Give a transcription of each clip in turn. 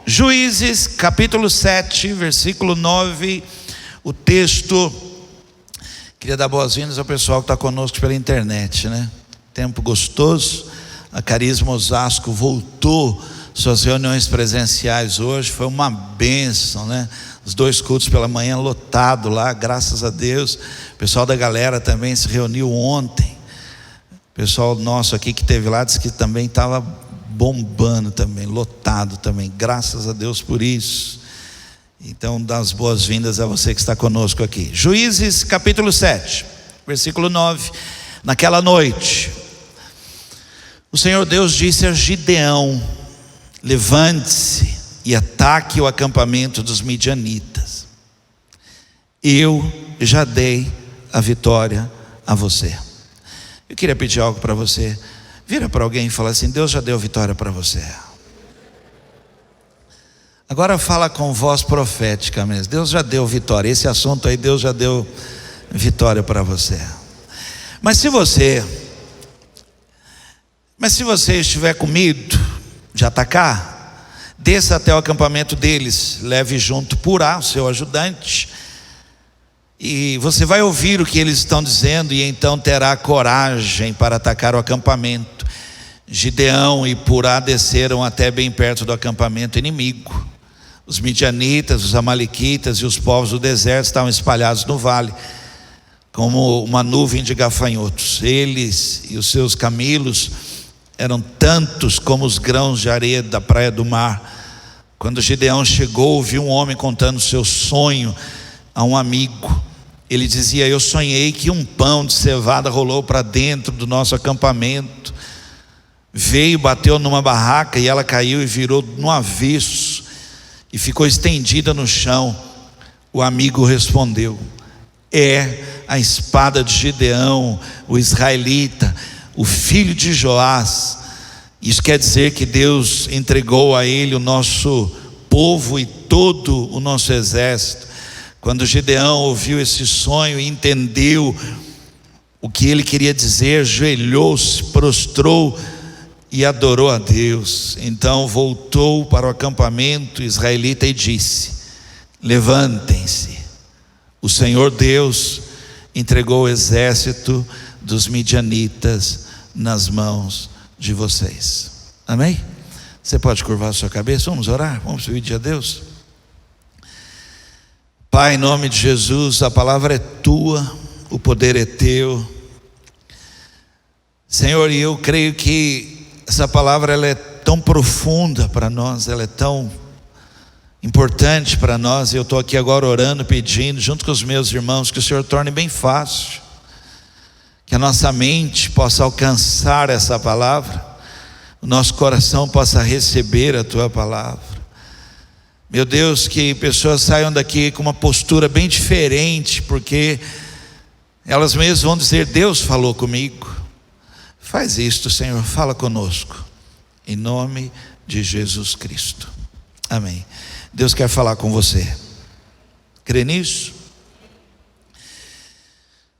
Juízes capítulo 7, versículo 9, o texto. Queria dar boas-vindas ao pessoal que está conosco pela internet, né? Tempo gostoso. A Carisma Osasco voltou suas reuniões presenciais hoje, foi uma bênção, né? Os 2 cultos pela manhã lotado lá, graças a Deus. O pessoal da galera também se reuniu ontem. O pessoal nosso aqui que esteve lá disse que também estava bombando também, lotado também, graças a Deus por isso. Então dá as boas-vindas a você que está conosco aqui. Juízes capítulo 7, versículo 9. Naquela noite, o Senhor Deus disse a Gideão: levante-se e ataque o acampamento dos midianitas. Eu já dei a vitória a você. Eu queria pedir algo para você. Vira para alguém e fala assim: Deus já deu vitória para você. Agora fala com voz profética mesmo. Deus já deu vitória. Esse assunto aí, Deus já deu vitória para você. Mas se você estiver com medo de atacar, desça até o acampamento deles, leve junto Purá, o seu ajudante, e você vai ouvir o que eles estão dizendo, e então terá coragem para atacar o acampamento. Gideão e Purá desceram até bem perto do acampamento inimigo. Os midianitas, os amalequitas e os povos do deserto estavam espalhados no vale, como uma nuvem de gafanhotos. Eles e os seus camelos eram tantos como os grãos de areia da praia do mar. Quando Gideão chegou, viu um homem contando seu sonho a um amigo. Ele dizia: eu sonhei que um pão de cevada rolou para dentro do nosso acampamento, veio, bateu numa barraca e ela caiu e virou no avesso e ficou estendida no chão. O amigo respondeu: é a espada de Gideão, o israelita, o filho de Joás. Isso quer dizer que Deus entregou a ele o nosso povo e todo o nosso exército. Quando Gideão ouviu esse sonho e entendeu o que ele queria dizer, ajoelhou-se, prostrou e adorou a Deus. Então voltou para o acampamento israelita e disse: levantem-se, o Senhor Deus entregou o exército dos midianitas nas mãos de vocês. Amém? Você pode curvar a sua cabeça, vamos orar, vamos pedir a Deus. Pai, em nome de Jesus, a palavra é tua, o poder é teu, Senhor, e eu creio que essa palavra ela é tão profunda para nós, ela é tão importante para nós. Eu estou aqui agora orando, pedindo junto com os meus irmãos que o Senhor torne bem fácil, que a nossa mente possa alcançar essa palavra, o nosso coração possa receber a tua palavra. Meu Deus, que pessoas saiam daqui com uma postura bem diferente, porque elas mesmas vão dizer: Deus falou comigo. Faz isto, Senhor, fala conosco, em nome de Jesus Cristo, amém. Deus quer falar com você, crê nisso?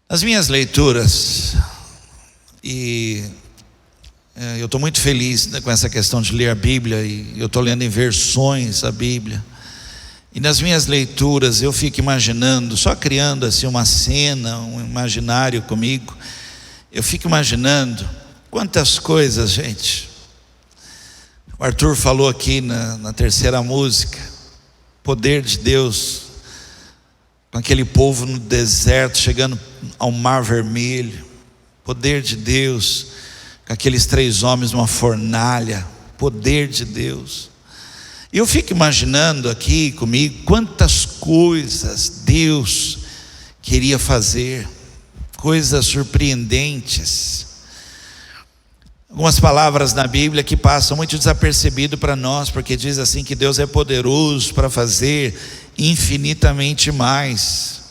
As minhas leituras, e eu estou muito feliz, né, com essa questão de ler a Bíblia, e eu estou lendo em versões a Bíblia, e nas minhas leituras eu fico imaginando, só criando assim uma cena, um imaginário comigo. Eu fico imaginando quantas coisas, gente. O Arthur falou aqui na terceira música, poder de Deus, com aquele povo no deserto, chegando ao Mar Vermelho, poder de Deus, com aqueles 3 homens numa fornalha, poder de Deus. E eu fico imaginando aqui comigo quantas coisas Deus queria fazer, coisas surpreendentes. Algumas palavras na Bíblia que passam muito desapercebido para nós, porque diz assim que Deus é poderoso para fazer infinitamente mais.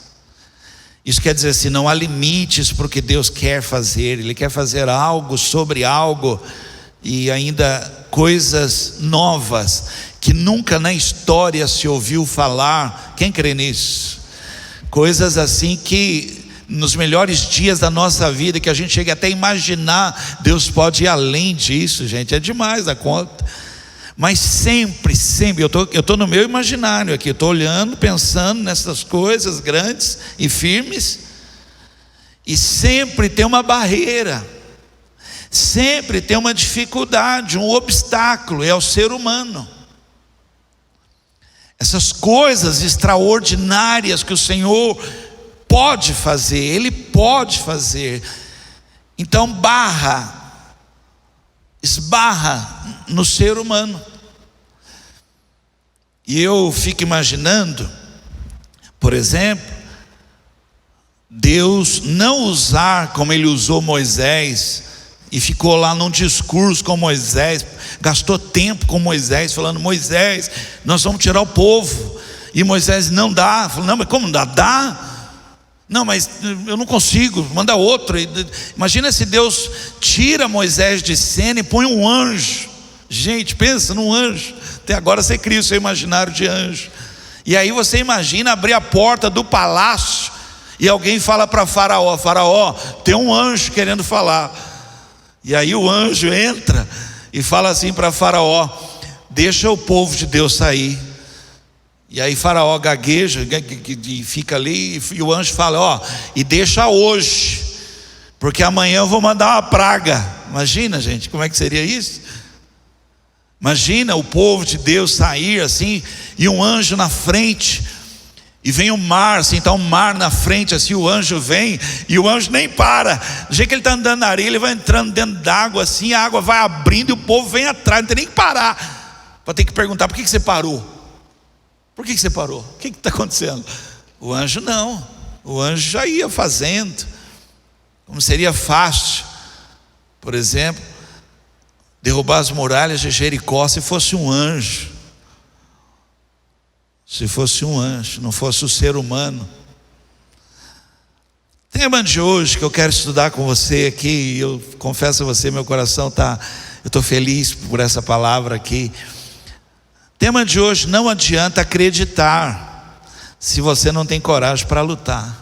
Isso quer dizer assim, não há limites para o que Deus quer fazer. Ele quer fazer algo sobre algo, e ainda coisas novas que nunca na história se ouviu falar. Quem crê nisso? Coisas assim que nos melhores dias da nossa vida, que a gente chega até a imaginar, Deus pode ir além disso, gente, é demais da conta. Mas sempre, eu tô no meu imaginário aqui, eu estou olhando, pensando nessas coisas grandes e firmes, e sempre tem uma barreira, sempre tem uma dificuldade, um obstáculo, é o ser humano. Essas coisas extraordinárias que o Senhor pode fazer, Ele pode fazer, então esbarra no ser humano. E eu fico imaginando, por exemplo, Deus não usar como Ele usou Moisés, e ficou lá num discurso com Moisés, gastou tempo com Moisés, falando: Moisés, nós vamos tirar o povo. E Moisés: não dá. Falou: não, mas como não dá? Dá. Não, mas eu não consigo, manda outro. Imagina se Deus tira Moisés de cena e põe um anjo. Gente, pensa num anjo. Até agora você cria o seu imaginário de anjo. E aí você imagina abrir a porta do palácio e alguém fala para Faraó: Faraó, tem um anjo querendo falar. E aí o anjo entra e fala assim para Faraó: deixa o povo de Deus sair. E aí Faraó gagueja e fica ali, e o anjo fala: ó, e deixa hoje, porque amanhã eu vou mandar uma praga. Imagina, gente, como é que seria isso? Imagina o povo de Deus sair assim, e um anjo na frente, e vem o mar, assim, está um mar na frente, assim, o anjo vem, e o anjo nem para. Do jeito que ele está andando na areia, ele vai entrando dentro d'água, assim, a água vai abrindo e o povo vem atrás, não tem nem que parar, para ter que perguntar: por que você parou? Por que você parou? O que está acontecendo? O anjo não, o anjo já ia fazendo. Como seria fácil, por exemplo, derrubar as muralhas de Jericó se fosse um anjo. Se fosse um anjo, não fosse o ser humano. Tema de hoje que eu quero estudar com você aqui, eu confesso a você, meu coração eu estou feliz por essa palavra aqui. Tema de hoje: não adianta acreditar se você não tem coragem para lutar.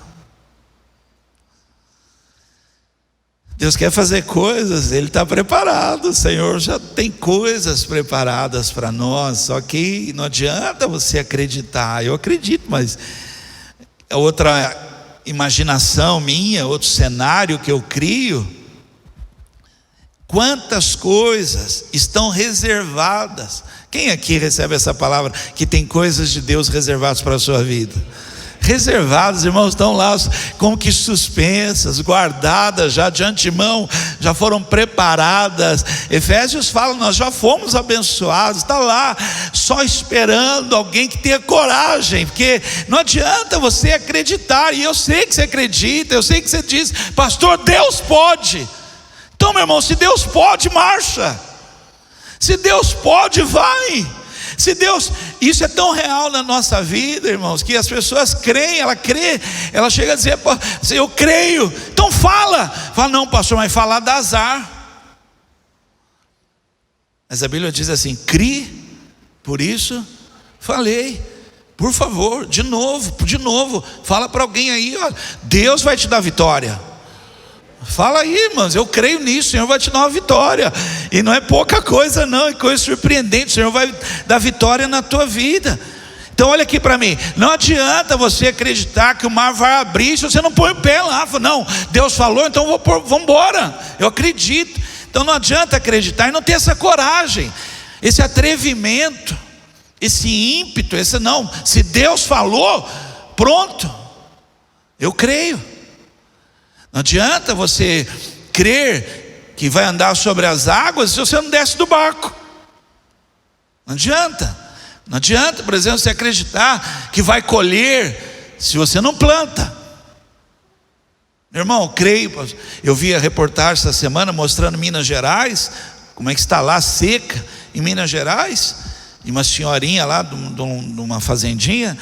Deus quer fazer coisas, Ele está preparado, o Senhor já tem coisas preparadas para nós, só que não adianta você acreditar. Eu acredito, mas é outra imaginação minha, outro cenário que eu crio. Quantas coisas estão reservadas? Quem aqui recebe essa palavra, que tem coisas de Deus reservadas para a sua vida? Reservadas, irmãos, estão lá como que suspensas, guardadas já de antemão, já foram preparadas. Efésios fala: nós já fomos abençoados, está lá só esperando alguém que tenha coragem, porque não adianta você acreditar, e eu sei que você acredita, eu sei que você diz: pastor, Deus pode. Então, meu irmão, se Deus pode, marcha. Se Deus pode, vai. Se Deus, isso é tão real na nossa vida, irmãos, que as pessoas creem, ela chega a dizer: eu creio, então fala, não, pastor, mas falar dá azar. Mas a Bíblia diz assim: crie, por isso falei. Por favor, de novo, fala para alguém aí: ó, Deus vai te dar vitória. Fala aí, irmãos, eu creio nisso, o Senhor vai te dar uma vitória, e não é pouca coisa não, é coisa surpreendente, o Senhor vai dar vitória na tua vida. Então olha aqui para mim, não adianta você acreditar que o mar vai abrir se você não põe o pé lá. Não, Deus falou, então vamos embora, eu acredito. Então não adianta acreditar e não ter essa coragem, esse atrevimento, esse ímpeto, não, se Deus falou, pronto, eu creio. Não adianta você crer que vai andar sobre as águas se você não desce do barco. Não adianta. Não adianta, por exemplo, você acreditar que vai colher se você não planta. Meu irmão, creio. Eu vi a reportagem essa semana mostrando Minas Gerais, como é que está lá seca em Minas Gerais, e uma senhorinha lá de uma fazendinha.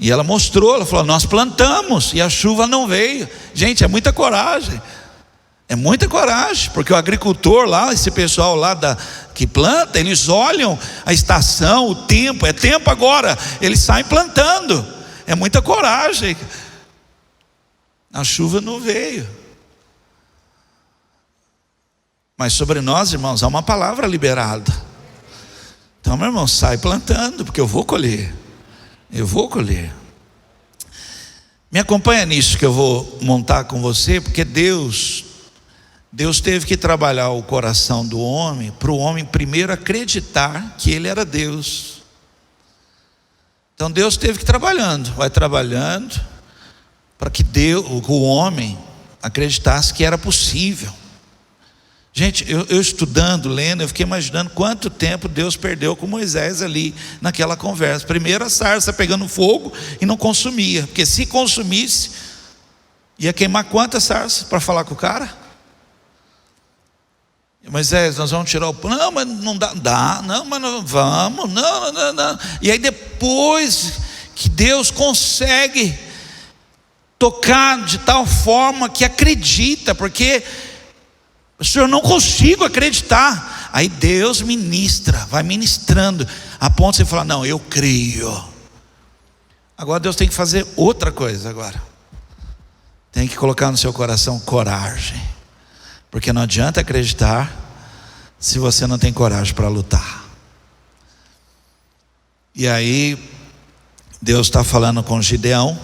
E ela mostrou, ela falou: nós plantamos e a chuva não veio. Gente, é muita coragem. É muita coragem, porque o agricultor lá, esse pessoal lá que planta, eles olham a estação, o tempo, é tempo agora, eles saem plantando. É muita coragem. A chuva não veio. Mas sobre nós, irmãos, há uma palavra liberada. Então, meu irmão, sai plantando, porque eu vou colher. Eu vou colher. Me acompanha nisso que eu vou montar com você, porque Deus teve que trabalhar o coração do homem, para o homem primeiro acreditar que ele era Deus. Então Deus teve que ir trabalhando, vai trabalhando, para que o homem acreditasse que era possível. Gente, eu estudando, lendo, eu fiquei imaginando quanto tempo Deus perdeu com Moisés ali naquela conversa. Primeiro a sarça pegando fogo e não consumia, porque se consumisse, ia queimar quantas sarças para falar com o cara? Moisés, nós vamos tirar o pão. Não, mas não dá, não, mas não vamos, não. E aí depois que Deus consegue tocar de tal forma que acredita, porque Senhor, eu não consigo acreditar. Aí Deus ministra, vai ministrando, a ponto de você falar, não, eu creio. Agora Deus tem que fazer outra coisa agora. Tem que colocar no seu coração coragem. Porque não adianta acreditar se você não tem coragem para lutar. E aí Deus está falando com Gideão,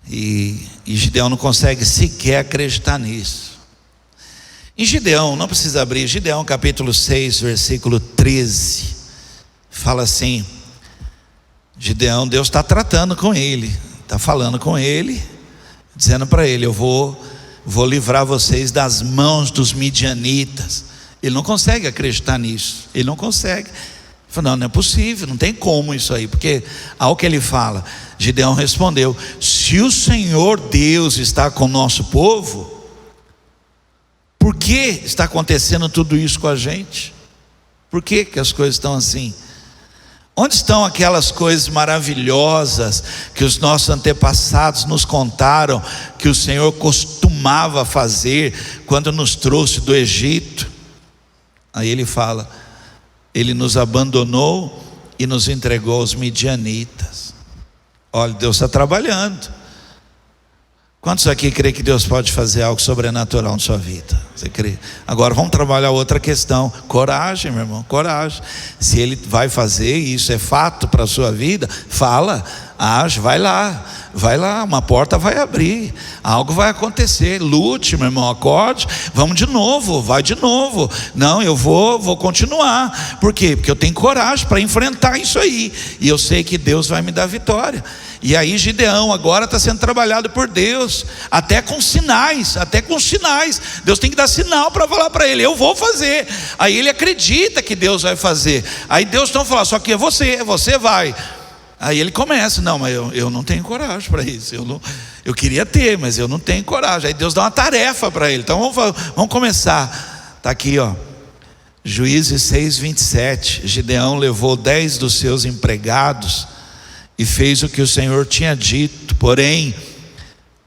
e Gideão não consegue sequer acreditar nisso. Em Gideão, não precisa abrir, Gideão capítulo 6, versículo 13, fala assim: Gideão, Deus está tratando com ele, está falando com ele, dizendo para ele, eu vou livrar vocês das mãos dos midianitas. Ele não consegue acreditar nisso, ele não consegue. Ele fala, não é possível, não tem como isso aí, porque ao que ele fala, Gideão respondeu, se o Senhor Deus está com o nosso povo, por que está acontecendo tudo isso com a gente? Por que as coisas estão assim? Onde estão aquelas coisas maravilhosas que os nossos antepassados nos contaram, que o Senhor costumava fazer quando nos trouxe do Egito? Aí ele fala, ele nos abandonou e nos entregou aos midianitas. Olha, Deus está trabalhando. Quantos aqui crê que Deus pode fazer algo sobrenatural na sua vida? Você crê? Agora vamos trabalhar outra questão. Coragem, meu irmão, coragem. Se Ele vai fazer, isso é fato para a sua vida, fala, age, vai lá, uma porta vai abrir, algo vai acontecer. Lute, meu irmão, acorde, vamos de novo, vai de novo. Não, eu vou continuar. Por quê? Porque eu tenho coragem para enfrentar isso aí, e eu sei que Deus vai me dar vitória. E aí Gideão agora está sendo trabalhado por Deus, até com sinais. Deus tem que dar sinal para falar para ele, eu vou fazer. Aí ele acredita que Deus vai fazer. Aí Deus não fala, só que é você vai. Aí ele começa, não, mas eu não tenho coragem para isso. Eu queria ter, mas eu não tenho coragem. Aí Deus dá uma tarefa para ele. Então vamos começar. Está aqui, ó, Juízes 6:27. Gideão levou 10 dos seus empregados e fez o que o Senhor tinha dito, porém,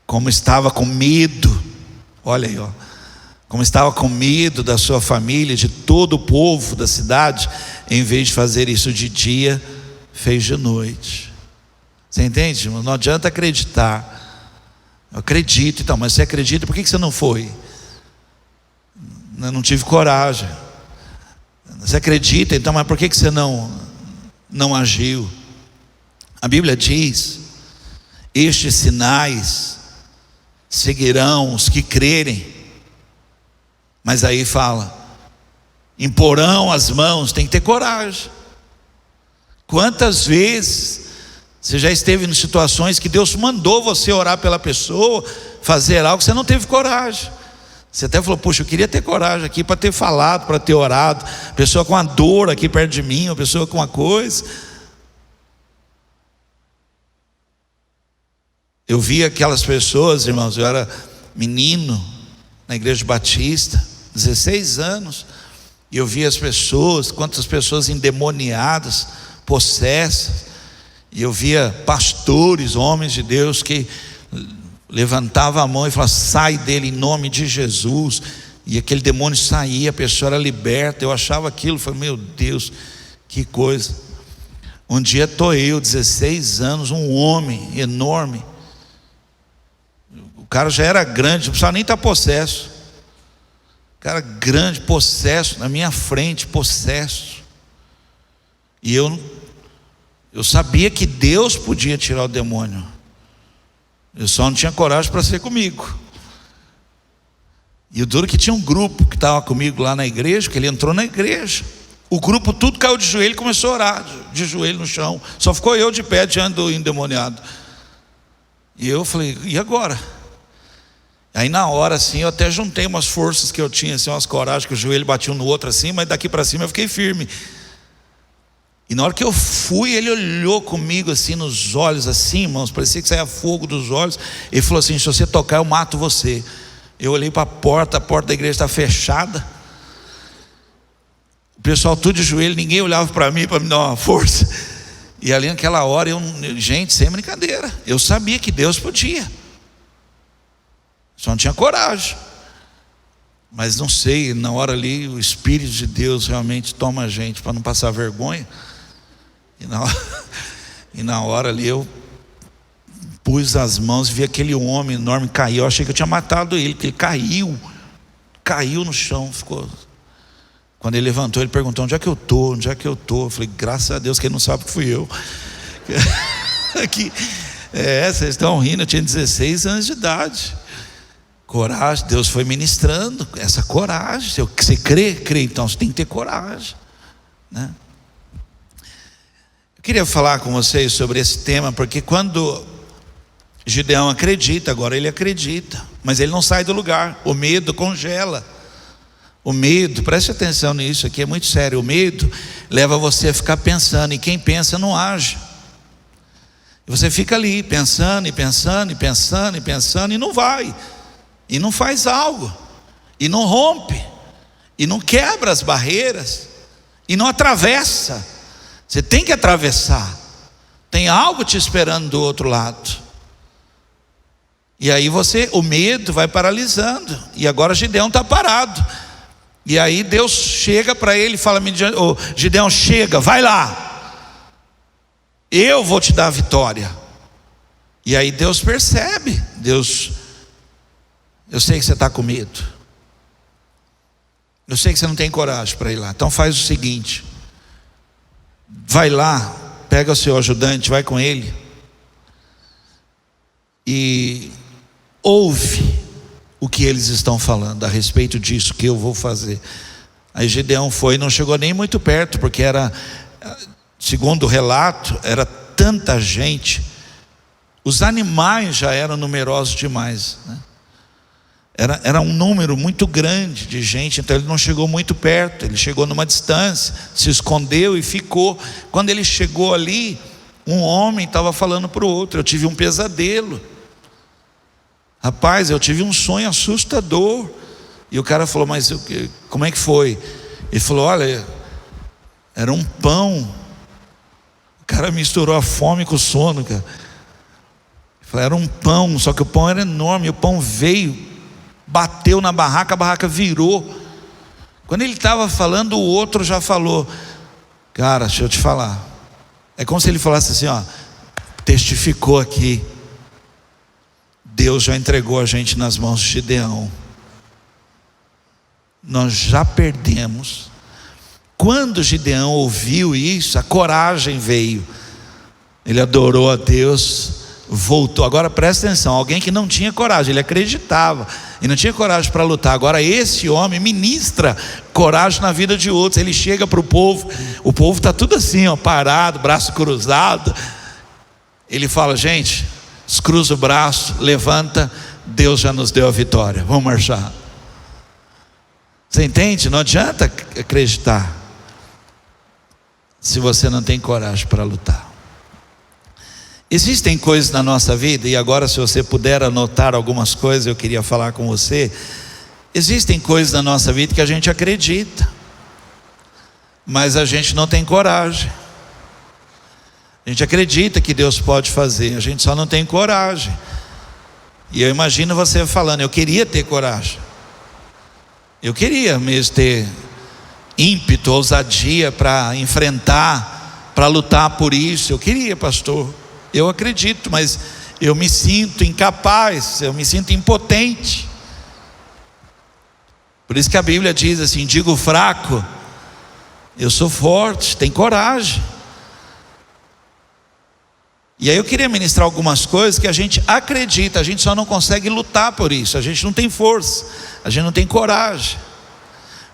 como estava com medo, olha aí, ó, como estava com medo da sua família, de todo o povo da cidade, em vez de fazer isso de dia, fez de noite. Você entende, irmão? Não adianta acreditar. Eu acredito, então, mas você acredita, por que você não foi? Eu não tive coragem. Você acredita, então, mas por que você não agiu? A Bíblia diz, estes sinais seguirão os que crerem. Mas aí fala, imporão as mãos, tem que ter coragem. Quantas vezes você já esteve em situações que Deus mandou você orar pela pessoa, fazer algo, você não teve coragem. Você até falou, puxa, eu queria ter coragem aqui para ter falado, para ter orado. Pessoa com uma dor aqui perto de mim, uma pessoa com uma coisa. Eu vi aquelas pessoas, irmãos, eu era menino na igreja batista, 16 anos, e eu vi as pessoas, quantas pessoas endemoniadas, possessas, e eu via pastores, homens de Deus que levantavam a mão e falavam, sai dele em nome de Jesus, e aquele demônio saía, a pessoa era liberta. Eu achava aquilo, falei, meu Deus, que coisa. Um dia estou eu, 16 anos, um homem enorme, o cara já era grande, não precisava nem estar possesso, o cara grande, possesso, na minha frente, possesso. E eu sabia que Deus podia tirar o demônio. Eu só não tinha coragem para ser comigo. E o duro que tinha um grupo que estava comigo lá na igreja, que ele entrou na igreja. O grupo tudo caiu de joelho e começou a orar, de joelho no chão. Só ficou eu de pé diante do endemoniado. E eu falei, e agora? Aí na hora assim, eu até juntei umas forças que eu tinha, assim, umas coragens, que o joelho batia um no outro assim, mas daqui para cima eu fiquei firme. E na hora que eu fui, ele olhou comigo assim nos olhos, assim, irmãos, parecia que saía fogo dos olhos. Ele falou assim, se você tocar eu mato você. Eu olhei para a porta da igreja está fechada. O pessoal tudo de joelho, ninguém olhava para mim para me dar uma força. E ali naquela hora, gente, sem brincadeira, eu sabia que Deus podia. Só não tinha coragem. Mas não sei, na hora ali, o Espírito de Deus realmente toma a gente para não passar vergonha. E na hora ali eu pus as mãos e vi aquele homem enorme cair. Eu achei que eu tinha matado ele, porque ele caiu no chão, ficou. Quando ele levantou, ele perguntou, onde é que eu estou? Eu falei, graças a Deus que ele não sabe que fui eu. Vocês estão rindo, eu tinha 16 anos de idade. Coragem, Deus foi ministrando essa coragem. Você crê, então você tem que ter coragem, né? Eu queria falar com vocês sobre esse tema, porque quando Gideão acredita, agora ele acredita, mas ele não sai do lugar. O medo congela. O medo, preste atenção nisso aqui, é muito sério. O medo leva você a ficar pensando, e quem pensa não age. E você fica ali pensando e não vai, e não faz algo, e não rompe, e não quebra as barreiras, e não atravessa. Você tem que atravessar. Tem algo te esperando do outro lado. E aí o medo vai paralisando. E agora Gideão está parado. E aí Deus chega para ele e fala, Gideão, chega, vai lá, eu vou te dar a vitória. E aí Deus percebe, eu sei que você está com medo, eu sei que você não tem coragem para ir lá, então faz o seguinte, vai lá, pega o seu ajudante, vai com ele e ouve o que eles estão falando a respeito disso que eu vou fazer. Aí Gideão foi, não chegou nem muito perto, porque segundo o relato, era tanta gente, os animais já eram numerosos demais, né? Era um número muito grande de gente, então ele não chegou muito perto, ele chegou numa distância, se escondeu e ficou. Quando ele chegou ali, um homem estava falando para o outro, eu tive um pesadelo. Rapaz, eu tive um sonho assustador. E o cara falou, mas como é que foi? Ele falou, olha, era um pão. O cara misturou a fome com o sono, cara. Ele falou, era um pão, só que o pão era enorme. O pão veio, bateu na barraca, a barraca virou. Quando ele estava falando, o outro já falou, cara, deixa eu te falar. É como se ele falasse assim, ó, testificou aqui. Deus já entregou a gente nas mãos de Gideão. Nós já perdemos. Quando Gideão ouviu isso, a coragem veio. Ele adorou a Deus, voltou. Agora presta atenção, alguém que não tinha coragem, ele acreditava e não tinha coragem para lutar. Agora esse homem ministra coragem na vida de outros. Ele chega para o povo está tudo assim, ó, parado, braço cruzado. Ele fala, gente, descruza o braço, levanta, Deus já nos deu a vitória, vamos marchar. Você entende? Não adianta acreditar se você não tem coragem para lutar. Existem coisas na nossa vida, e agora se você puder anotar algumas coisas, eu queria falar com você. Existem coisas na nossa vida que a gente acredita, mas a gente não tem coragem. A gente acredita que Deus pode fazer, a gente só não tem coragem. E eu imagino você falando, eu queria ter coragem, eu queria mesmo ter ímpeto, ousadia para enfrentar, para lutar por isso. Eu queria, pastor, eu acredito, mas eu me sinto incapaz, eu me sinto impotente. Por isso que a Bíblia diz assim, digo fraco, eu sou forte. Tem coragem. E aí eu queria ministrar algumas coisas que a gente acredita, a gente só não consegue lutar por isso, a gente não tem força, a gente não tem coragem.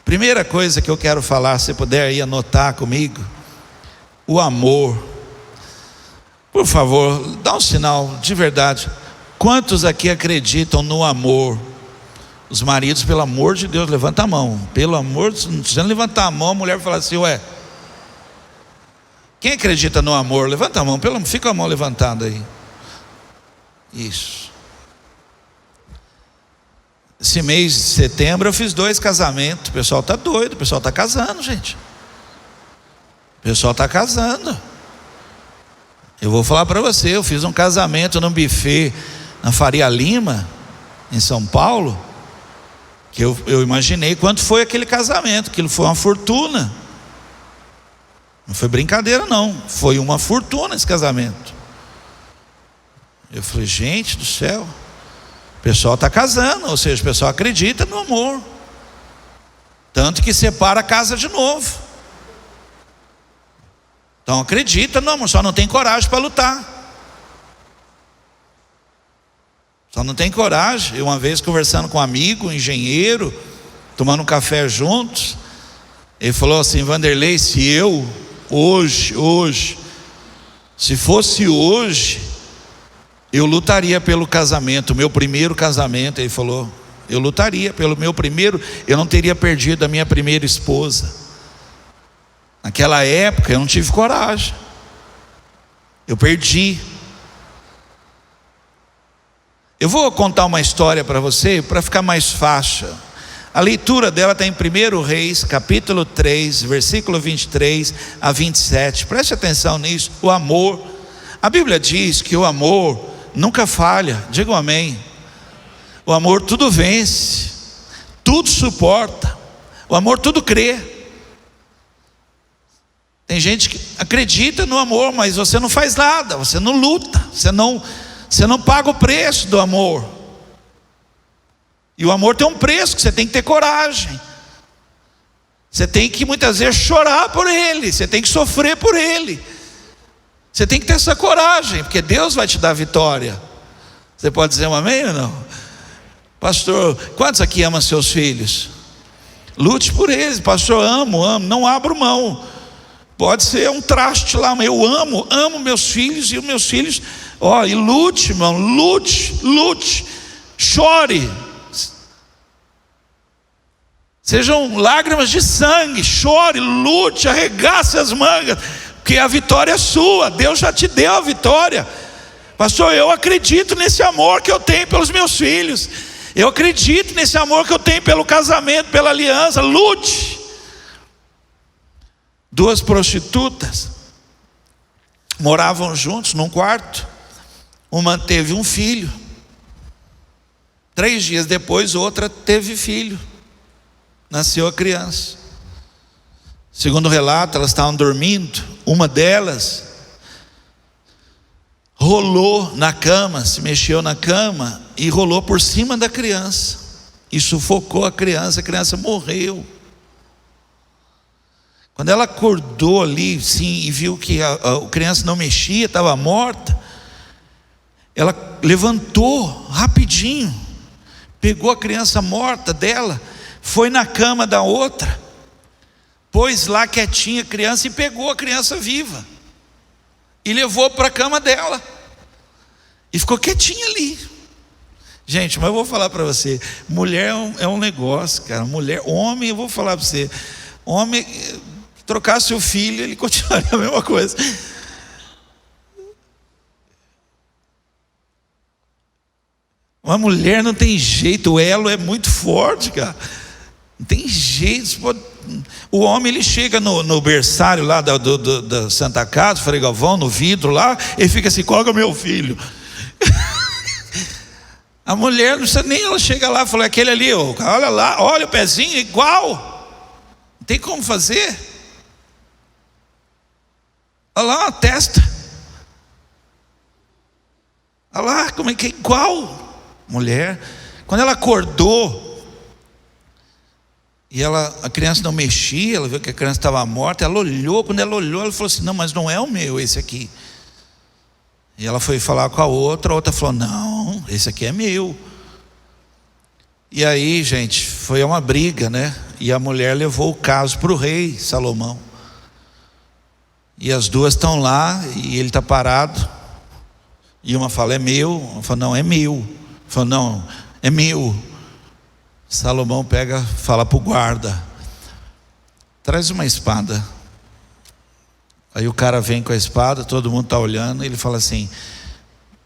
Primeira coisa que eu quero falar, se puder aí anotar comigo, o amor. Por favor, dá um sinal de verdade. Quantos aqui acreditam no amor? Os maridos, pelo amor de Deus, levanta a mão. Pelo amor de Deus, se você não levantar a mão, a mulher vai falar assim: ué, quem acredita no amor? Levanta a mão, fica a mão levantada aí. Isso. Esse mês de setembro eu fiz 2 casamentos. O pessoal está doido, o pessoal está casando, gente. O pessoal está casando. Eu vou falar para você, eu fiz um casamento num buffet na Faria Lima, em São Paulo, que eu imaginei quanto foi aquele casamento. Aquilo foi uma fortuna. Não foi brincadeira não, foi uma fortuna esse casamento. Eu falei: gente do céu, o pessoal está casando, ou seja, o pessoal acredita no amor, tanto que separa a casa de novo. Então acredita no amor, só não tem coragem para lutar. Só não tem coragem. Eu uma vez conversando com um amigo, um engenheiro, tomando um café juntos, ele falou assim: Vanderlei, se eu hoje, se fosse hoje, eu lutaria pelo casamento, meu primeiro casamento. Ele falou: eu lutaria pelo meu primeiro, eu não teria perdido a minha primeira esposa. Naquela época eu não tive coragem, eu perdi. Eu vou contar uma história para você, para ficar mais fácil. A leitura dela está em 1 Reis, capítulo 3, versículo 23 a 27. Preste atenção nisso. O amor, a Bíblia diz que o amor nunca falha. Digam amém. O amor tudo vence, tudo suporta, o amor tudo crê. Tem gente que acredita no amor, mas você não faz nada, você não luta, você não paga o preço do amor. E o amor tem um preço, que você tem que ter coragem. Você tem que muitas vezes chorar por ele, você tem que sofrer por ele. Você tem que ter essa coragem, porque Deus vai te dar vitória. Você pode dizer um amém ou não? Pastor, quantos aqui amam seus filhos? Lute por eles. Pastor, amo, não abro mão. Pode ser um traste lá, mas eu amo meus filhos, e os meus filhos, e lute, irmão, lute, chore. Sejam lágrimas de sangue, chore, lute, arregace as mangas, porque a vitória é sua, Deus já te deu a vitória. Pastor, eu acredito nesse amor que eu tenho pelos meus filhos, eu acredito nesse amor que eu tenho pelo casamento, pela aliança. Lute. 2 prostitutas moravam juntos num quarto. Uma teve um filho, 3 dias depois outra teve filho. Nasceu a criança. Segundo o relato, elas estavam dormindo. Uma delas rolou na cama, se mexeu na cama e rolou por cima da criança e sufocou a criança morreu. Quando ela acordou ali, sim, e viu que a criança não mexia, estava morta, ela levantou rapidinho, pegou a criança morta dela, foi na cama da outra, pôs lá quietinha a criança e pegou a criança viva e levou para a cama dela e ficou quietinha ali. Gente, mas eu vou falar para você, mulher é um negócio, cara. Mulher, homem, eu vou falar para você, homem, trocasse o filho, ele continuaria a mesma coisa. Uma mulher não tem jeito, o elo é muito forte, cara. Não tem jeito. O homem, ele chega no berçário lá da Santa Casa, Frei Galvão, no vidro lá, ele fica assim: coloca meu filho. A mulher, não precisa nem, ela chega lá e fala: aquele ali, olha lá, olha o pezinho, igual. Não tem como fazer. Olha lá a testa. Olha lá como é que é igual. Mulher, quando ela acordou e a criança não mexia, ela viu que a criança estava morta, ela olhou. Quando ela olhou, ela falou assim: não, mas não é o meu esse aqui, E ela foi falar com a outra falou: não, esse aqui é meu. E aí, gente, foi uma briga, né? E a mulher levou o caso para o rei Salomão. E as duas estão lá e ele está parado. E uma fala: é meu. Uma fala: não, é meu. Fala: não, é meu. Salomão pega, fala para o guarda: traz uma espada. Aí o cara vem com a espada, todo mundo está olhando. Ele fala assim: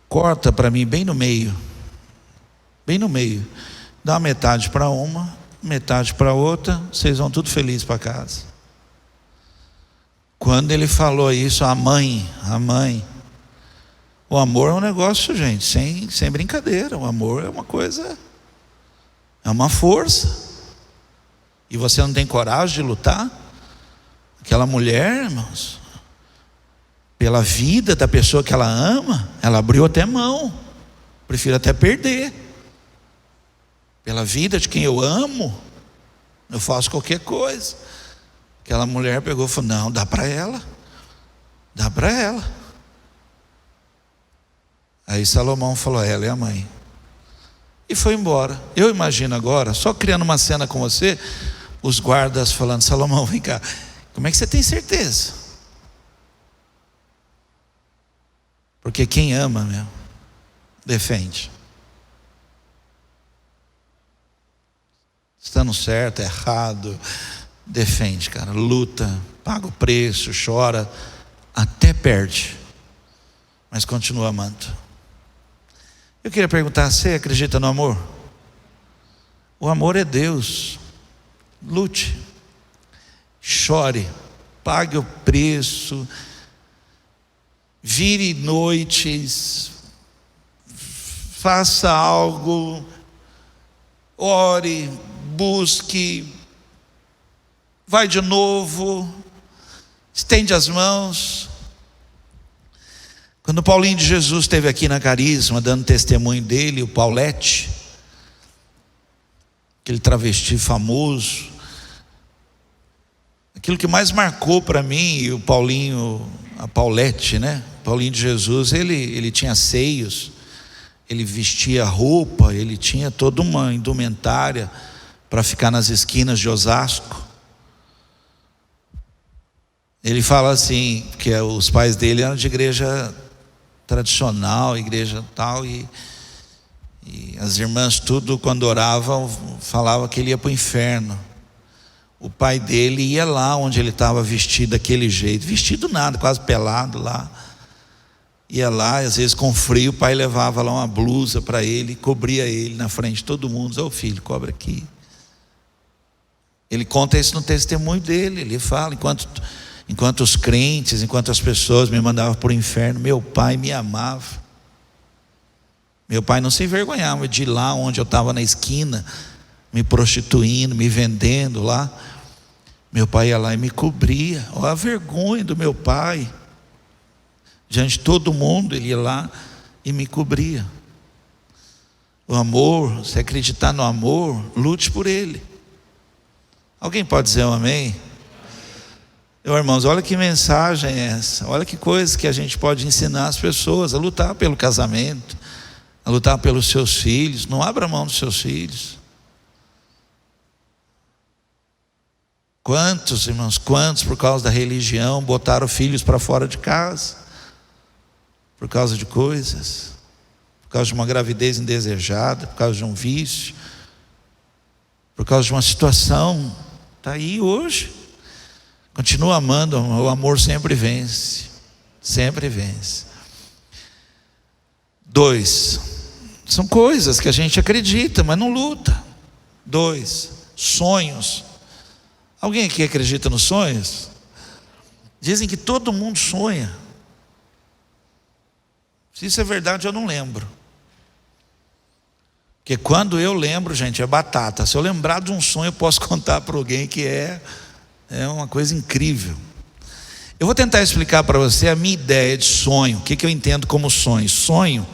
corta para mim bem no meio. Bem no meio. Dá metade para uma, metade para outra, vocês vão tudo felizes para casa. Quando ele falou isso, a mãe, o amor é um negócio, gente, sem brincadeira. O amor é uma coisa, é uma força. E você não tem coragem de lutar? Aquela mulher, irmãos, pela vida da pessoa que ela ama, ela abriu até mão. Prefiro até perder. Pela vida de quem eu amo, eu faço qualquer coisa. Aquela mulher pegou e falou: não, dá para ela. Dá para ela. Aí Salomão falou: ela é a mãe. E foi embora. Eu imagino agora, só criando uma cena com você, os guardas falando: Salomão, vem cá, como é que você tem certeza? Porque quem ama, meu, defende. Estando certo, errado, defende, cara, luta, paga o preço, chora, até perde, mas continua amando. Eu queria perguntar: você acredita no amor? O amor é Deus. Lute, chore, pague o preço, vire noites, faça algo, ore, busque, vai de novo, estende as mãos. Quando o Paulinho de Jesus esteve aqui na Carisma, dando testemunho dele, o Paulette, aquele travesti famoso, aquilo que mais marcou para mim, e o Paulinho, a Paulette, né? Paulinho de Jesus, ele tinha seios, ele vestia roupa, ele tinha toda uma indumentária para ficar nas esquinas de Osasco. Ele fala assim, que os pais dele eram de igreja tradicional, igreja tal, e as irmãs tudo, quando oravam, falavam que ele ia para o inferno. O pai dele ia lá onde ele estava vestido daquele jeito, vestido nada, quase pelado lá. Ia lá, às vezes com frio, o pai levava lá uma blusa para ele, cobria ele na frente de todo mundo. Ô filho, cobre aqui. Ele conta isso no testemunho dele. Ele fala: enquanto os crentes, enquanto as pessoas me mandavam para o inferno, meu pai me amava. Meu pai não se envergonhava de ir lá onde eu estava na esquina, me prostituindo, me vendendo lá. Meu pai ia lá e me cobria. Olha a vergonha do meu pai. Diante de todo mundo, ele ia lá e me cobria. O amor, se acreditar no amor, lute por ele. Alguém pode dizer um amém? Meus irmãos, olha que mensagem é essa. Olha que coisa que a gente pode ensinar as pessoas a lutar pelo casamento, a lutar pelos seus filhos. Não abra mão dos seus filhos. Quantos, irmãos, por causa da religião botaram filhos para fora de casa, por causa de coisas, por causa de uma gravidez indesejada, por causa de um vício, por causa de uma situação. Está aí hoje. Continua amando, o amor sempre vence. Sempre vence. 2, são coisas que a gente acredita, mas não luta. 2, sonhos. Alguém aqui acredita nos sonhos? Dizem que todo mundo sonha. Se isso é verdade, eu não lembro. Porque quando eu lembro, gente, é batata. Se eu lembrar de um sonho, eu posso contar para alguém que é uma coisa incrível. Eu vou tentar explicar para você a minha ideia de sonho. O que eu entendo como sonho? Sonho,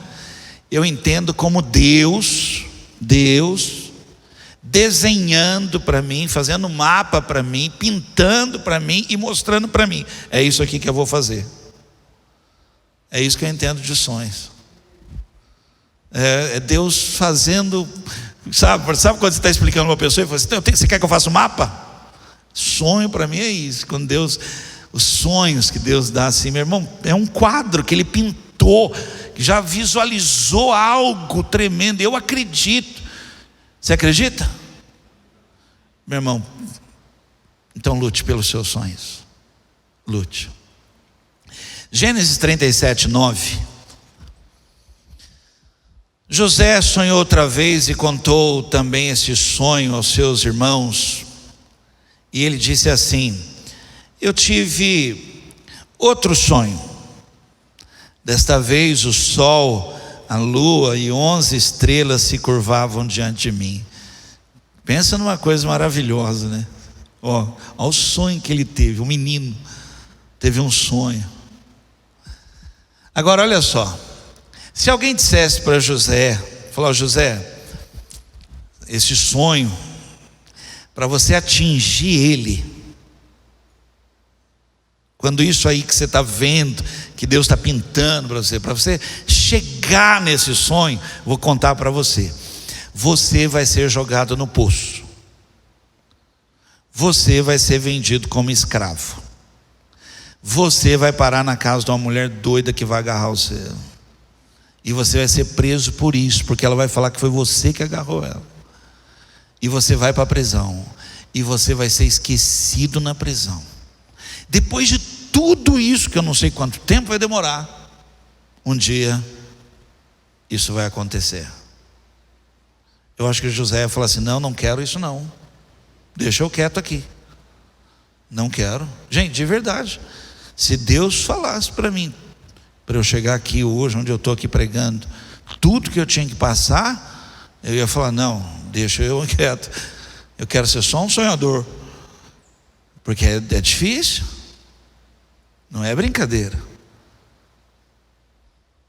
eu entendo como Deus desenhando para mim, fazendo mapa para mim, pintando para mim e mostrando para mim: é isso aqui que eu vou fazer. É isso que eu entendo de sonhos. É Deus fazendo, sabe quando você está explicando uma pessoa e fala assim: você quer que eu faça um mapa? Sonho para mim é isso. Quando Deus, os sonhos que Deus dá assim, meu irmão, é um quadro que Ele pintou, que já visualizou algo tremendo. Eu acredito. Você acredita? Meu irmão, então lute pelos seus sonhos. Lute. Gênesis 37, 9. José sonhou outra vez e contou também esse sonho aos seus irmãos. E ele disse assim: eu tive outro sonho. Desta vez o sol, a lua e 11 estrelas se curvavam diante de mim. Pensa numa coisa maravilhosa, né? Olha o sonho que ele teve. O menino teve um sonho. Agora olha só, se alguém dissesse para José, falou: José, esse sonho, para você atingir ele, quando isso aí que você está vendo, que Deus está pintando para você chegar nesse sonho, vou contar para você. Você vai ser jogado no poço. Você vai ser vendido como escravo. Você vai parar na casa de uma mulher doida que vai agarrar você. E você vai ser preso por isso, porque ela vai falar que foi você que agarrou ela. E você vai para a prisão. E você vai ser esquecido na prisão. Depois de tudo isso, que eu não sei quanto tempo vai demorar, um dia isso vai acontecer. Eu acho que José ia falar assim: não quero isso não. Deixa eu quieto aqui. Não quero. Gente, de verdade, se Deus falasse para mim, para eu chegar aqui hoje, onde eu estou aqui pregando, tudo que eu tinha que passar, eu ia falar: não, deixa eu quieto. Eu quero ser só um sonhador. Porque é difícil. Não é brincadeira.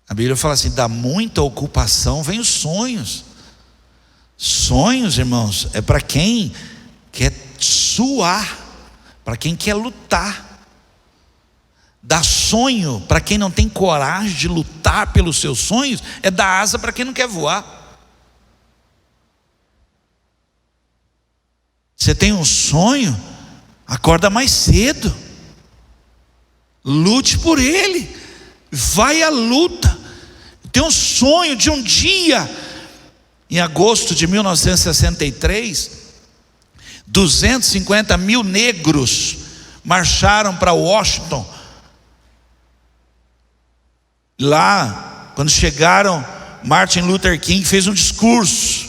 A Bíblia fala assim: da muita ocupação vem os sonhos. Sonhos, irmãos, é para quem quer suar, para quem quer lutar. Dar sonho para quem não tem coragem de lutar pelos seus sonhos é dar asa para quem não quer voar. Você tem um sonho, acorda mais cedo, lute por ele, vai à luta. Tem um sonho de um dia, em agosto de 1963, 250 mil negros marcharam para Washington. Lá, quando chegaram, Martin Luther King fez um discurso.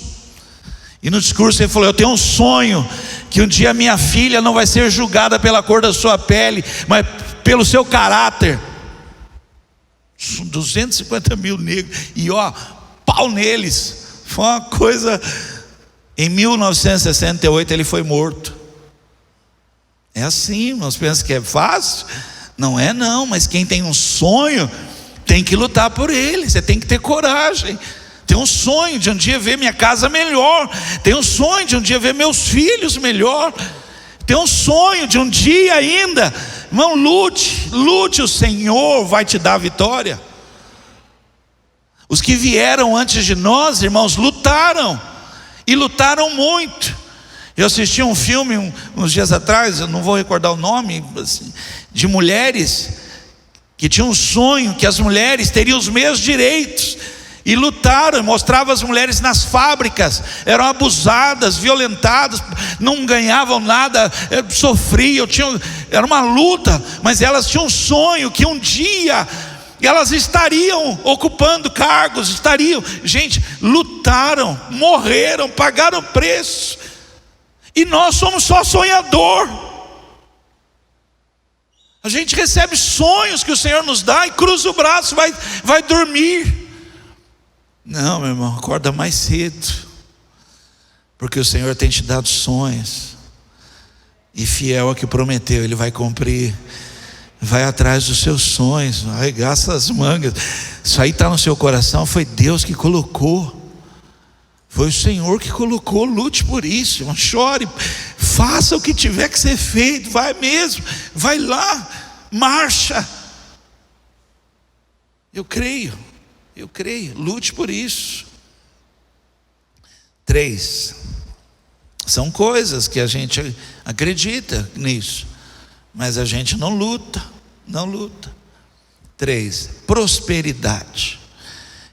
E no discurso ele falou: eu tenho um sonho, que um dia minha filha não vai ser julgada pela cor da sua pele, mas pelo seu caráter. 250 mil negros, e pau neles. Foi uma coisa. Em 1968 ele foi morto. É assim, irmãos, pensam que é fácil? Não é não, mas quem tem um sonho tem que lutar por ele. Você tem que ter coragem. Tem um sonho de um dia ver minha casa melhor. Tem um sonho de um dia ver meus filhos melhor. Tem um sonho de um dia ainda. Irmão, lute, o Senhor vai te dar a vitória. Os que vieram antes de nós, irmãos, lutaram. E lutaram muito. Eu assisti um filme uns dias atrás, eu não vou recordar o nome, assim, de mulheres que tinham um sonho que as mulheres teriam os mesmos direitos. E lutaram, mostrava as mulheres nas fábricas, eram abusadas, violentadas, não ganhavam nada, sofriam, era uma luta, mas elas tinham um sonho que um dia elas estariam ocupando cargos, gente, lutaram, morreram, pagaram preço, e nós somos só sonhador. A gente recebe sonhos que o Senhor nos dá e cruza o braço, vai dormir. Não, meu irmão, acorda mais cedo, porque o Senhor tem te dado sonhos, e fiel ao que prometeu, Ele vai cumprir. Vai atrás dos seus sonhos, arregaça as mangas. Isso aí está no seu coração, foi Deus que colocou, foi o Senhor que colocou. Lute por isso, irmão. Chore, faça o que tiver que ser feito, vai mesmo, vai lá, marcha. Eu creio, lute por isso. 3, são coisas que a gente acredita nisso, mas a gente não luta. 3, prosperidade.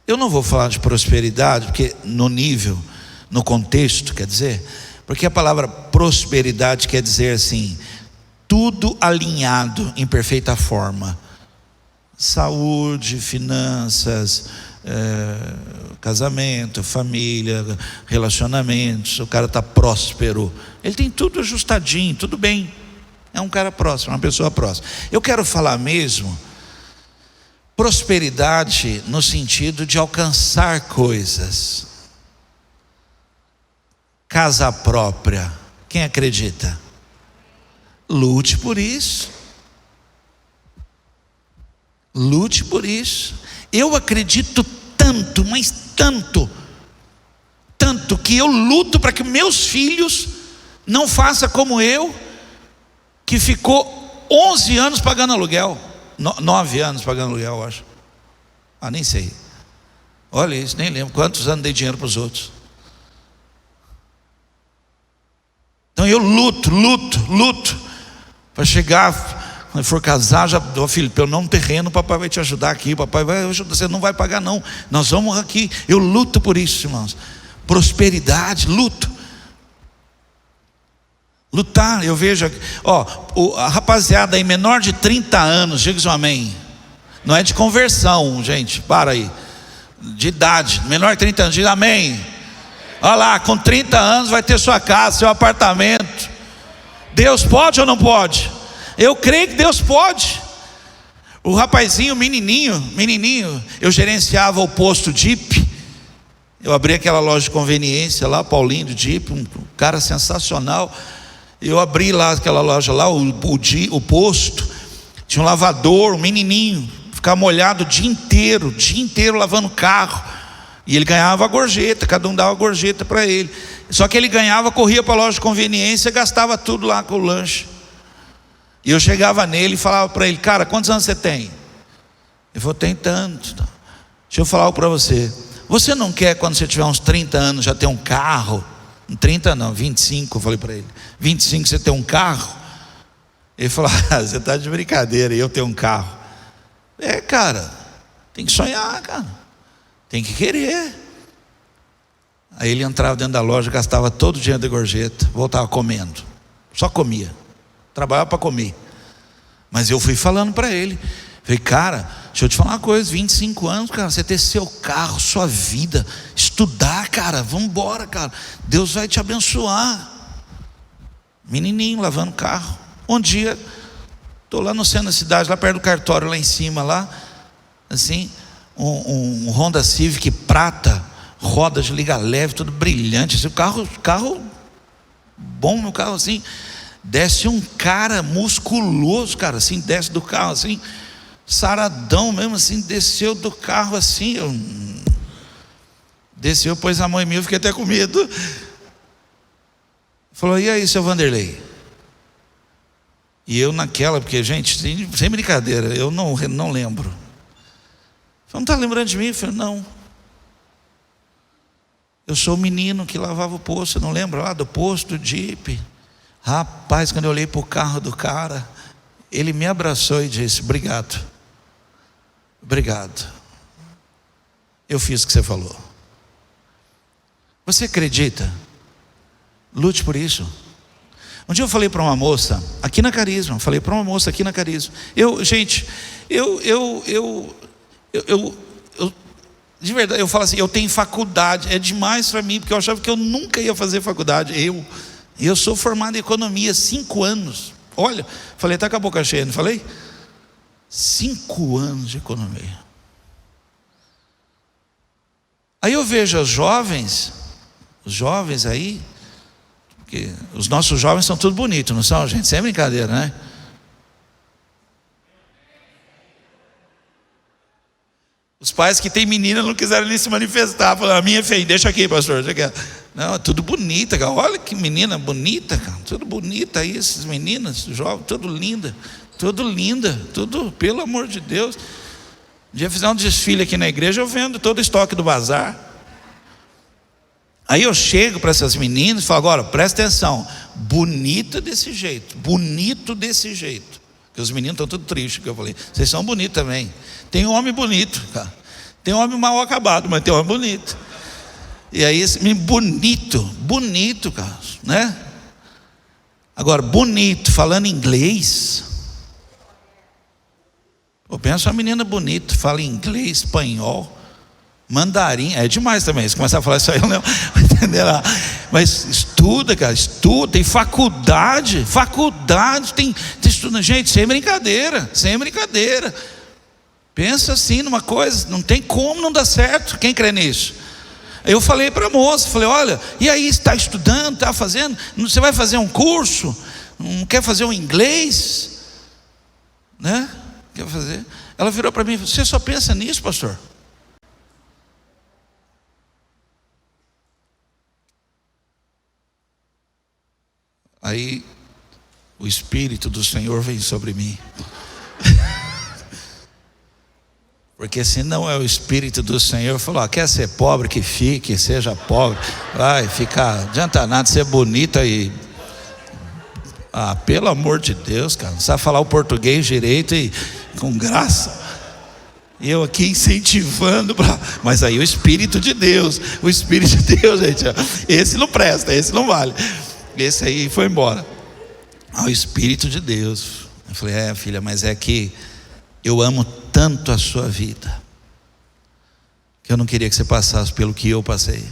Eu não vou falar de prosperidade, porque no contexto, quer dizer, porque a palavra prosperidade quer dizer assim, tudo alinhado em perfeita forma. Saúde, finanças, casamento, família, relacionamentos. O cara está próspero, ele tem tudo ajustadinho, tudo bem. É um cara próspero, uma pessoa próspera. Eu quero falar mesmo prosperidade no sentido de alcançar coisas. Casa própria, quem acredita? Lute por isso. Lute por isso. Eu acredito tanto, mas tanto que eu luto para que meus filhos não façam como eu, que ficou 11 anos pagando aluguel, 9 anos pagando aluguel, eu acho. Nem sei. Olha isso, nem lembro quantos anos dei dinheiro para os outros. Então eu luto para chegar, quando for casar, já, filho, pelo menos um terreno, o papai vai te ajudar aqui, o papai vai ajudar, você não vai pagar não, nós vamos aqui. Eu luto por isso, irmãos. Prosperidade, lutar. Eu vejo, a rapaziada aí menor de 30 anos, diga um amém. Não é de conversão, gente, para aí, de idade, menor de 30 anos, diga amém. Olha lá, com 30 anos vai ter sua casa, seu apartamento. Deus pode ou não pode? Eu creio que Deus pode. O rapazinho, menininho, eu gerenciava o posto Jeep. Eu abri aquela loja de conveniência lá, Paulinho do Jeep, um cara sensacional. Eu abri lá aquela loja lá, o posto. Tinha um lavador, um menininho, ficava molhado o dia inteiro lavando carro. E ele ganhava a gorjeta, cada um dava a gorjeta para ele. Só que ele ganhava, corria para a loja de conveniência, gastava tudo lá com o lanche. E eu chegava nele e falava para ele: cara, quantos anos você tem? Ele falou: tem tanto. Deixa eu falar algo para você. Você não quer, quando você tiver uns 30 anos, já ter um carro? 30 não, 25, eu falei para ele. 25 você ter um carro? Ele falou: você está de brincadeira, e eu ter um carro? Cara, tem que sonhar, cara. Tem que querer. Aí ele entrava dentro da loja, gastava todo o dinheiro da gorjeta, voltava comendo, só comia, trabalhava para comer. Mas eu fui falando para ele, falei: cara, deixa eu te falar uma coisa, 25 anos, cara, você ter seu carro, sua vida, estudar, cara, vamos embora, cara, Deus vai te abençoar. Menininho lavando carro. Um dia estou lá no centro da cidade, lá perto do cartório, lá em cima, lá assim, um Honda Civic prata, rodas de liga leve, tudo brilhante, assim, o carro bom, meu carro assim. Desce um cara musculoso, cara, assim, desce do carro assim, saradão mesmo assim, desceu do carro assim, desceu, pôs a mão em mim, eu fiquei até com medo. Falou: e aí, seu Vanderlei? E eu naquela, porque, gente, sem brincadeira, eu não lembro. Você não está lembrando de mim? Eu falei: não. Eu sou o menino que lavava o posto, você não lembra lá do posto do Jeep? Rapaz, quando eu olhei para o carro do cara, ele me abraçou e disse: obrigado. Eu fiz o que você falou. Você acredita? Lute por isso. Um dia eu falei para uma moça aqui na Carisma, de verdade, eu falo assim: eu tenho faculdade, é demais para mim, porque eu achava que eu nunca ia fazer faculdade. Eu sou formado em economia, 5 anos. Olha, falei até com a boca cheia, não falei? 5 anos de economia. Aí eu vejo os jovens aí, porque os nossos jovens são tudo bonitos, não são, gente? Sem brincadeira, né? Os pais que têm menina não quiseram nem se manifestar, falaram: a minha é feia, deixa aqui, pastor. Não, é tudo bonita, cara. Olha que menina bonita, cara. Tudo bonita aí, essas meninas, jovens, tudo linda, tudo pelo amor de Deus. Um dia fizer um desfile aqui na igreja, eu vendo todo o estoque do bazar. Aí eu chego para essas meninas e falo: agora, presta atenção, bonita desse jeito, bonito desse jeito. Porque os meninos estão tudo tristes, que eu falei, vocês são bonitos também. Tem um homem bonito, cara. Tem um homem mal acabado, mas tem um homem bonito. E aí esse menino bonito, cara, né? Agora, bonito, falando inglês. Eu penso uma menina bonita, fala inglês, espanhol, mandarim, é demais também. Se começar a falar isso aí, eu não vou entender lá. Mas estuda, cara, estuda, tem faculdade, tem estuda. Gente, sem brincadeira. Pensa assim numa coisa, não tem como não dar certo. Quem crê nisso? Eu falei para a moça, falei: olha, e aí, está estudando, está fazendo? Você vai fazer um curso? Não quer fazer um inglês? Né? Quer fazer? Ela virou para mim: você só pensa nisso, pastor? Aí o Espírito do Senhor vem sobre mim. Porque se não é o Espírito do Senhor, falou: quer ser pobre, que fique, seja pobre. Vai ficar, não adianta nada ser bonita e... pelo amor de Deus, cara, não sabe falar o português direito e com graça. E eu aqui incentivando mas aí o Espírito de Deus, gente, esse não presta, esse não vale. Esse aí foi embora. O Espírito de Deus. Eu falei: filha, mas é que eu amo tanto a sua vida, que eu não queria que você passasse pelo que eu passei.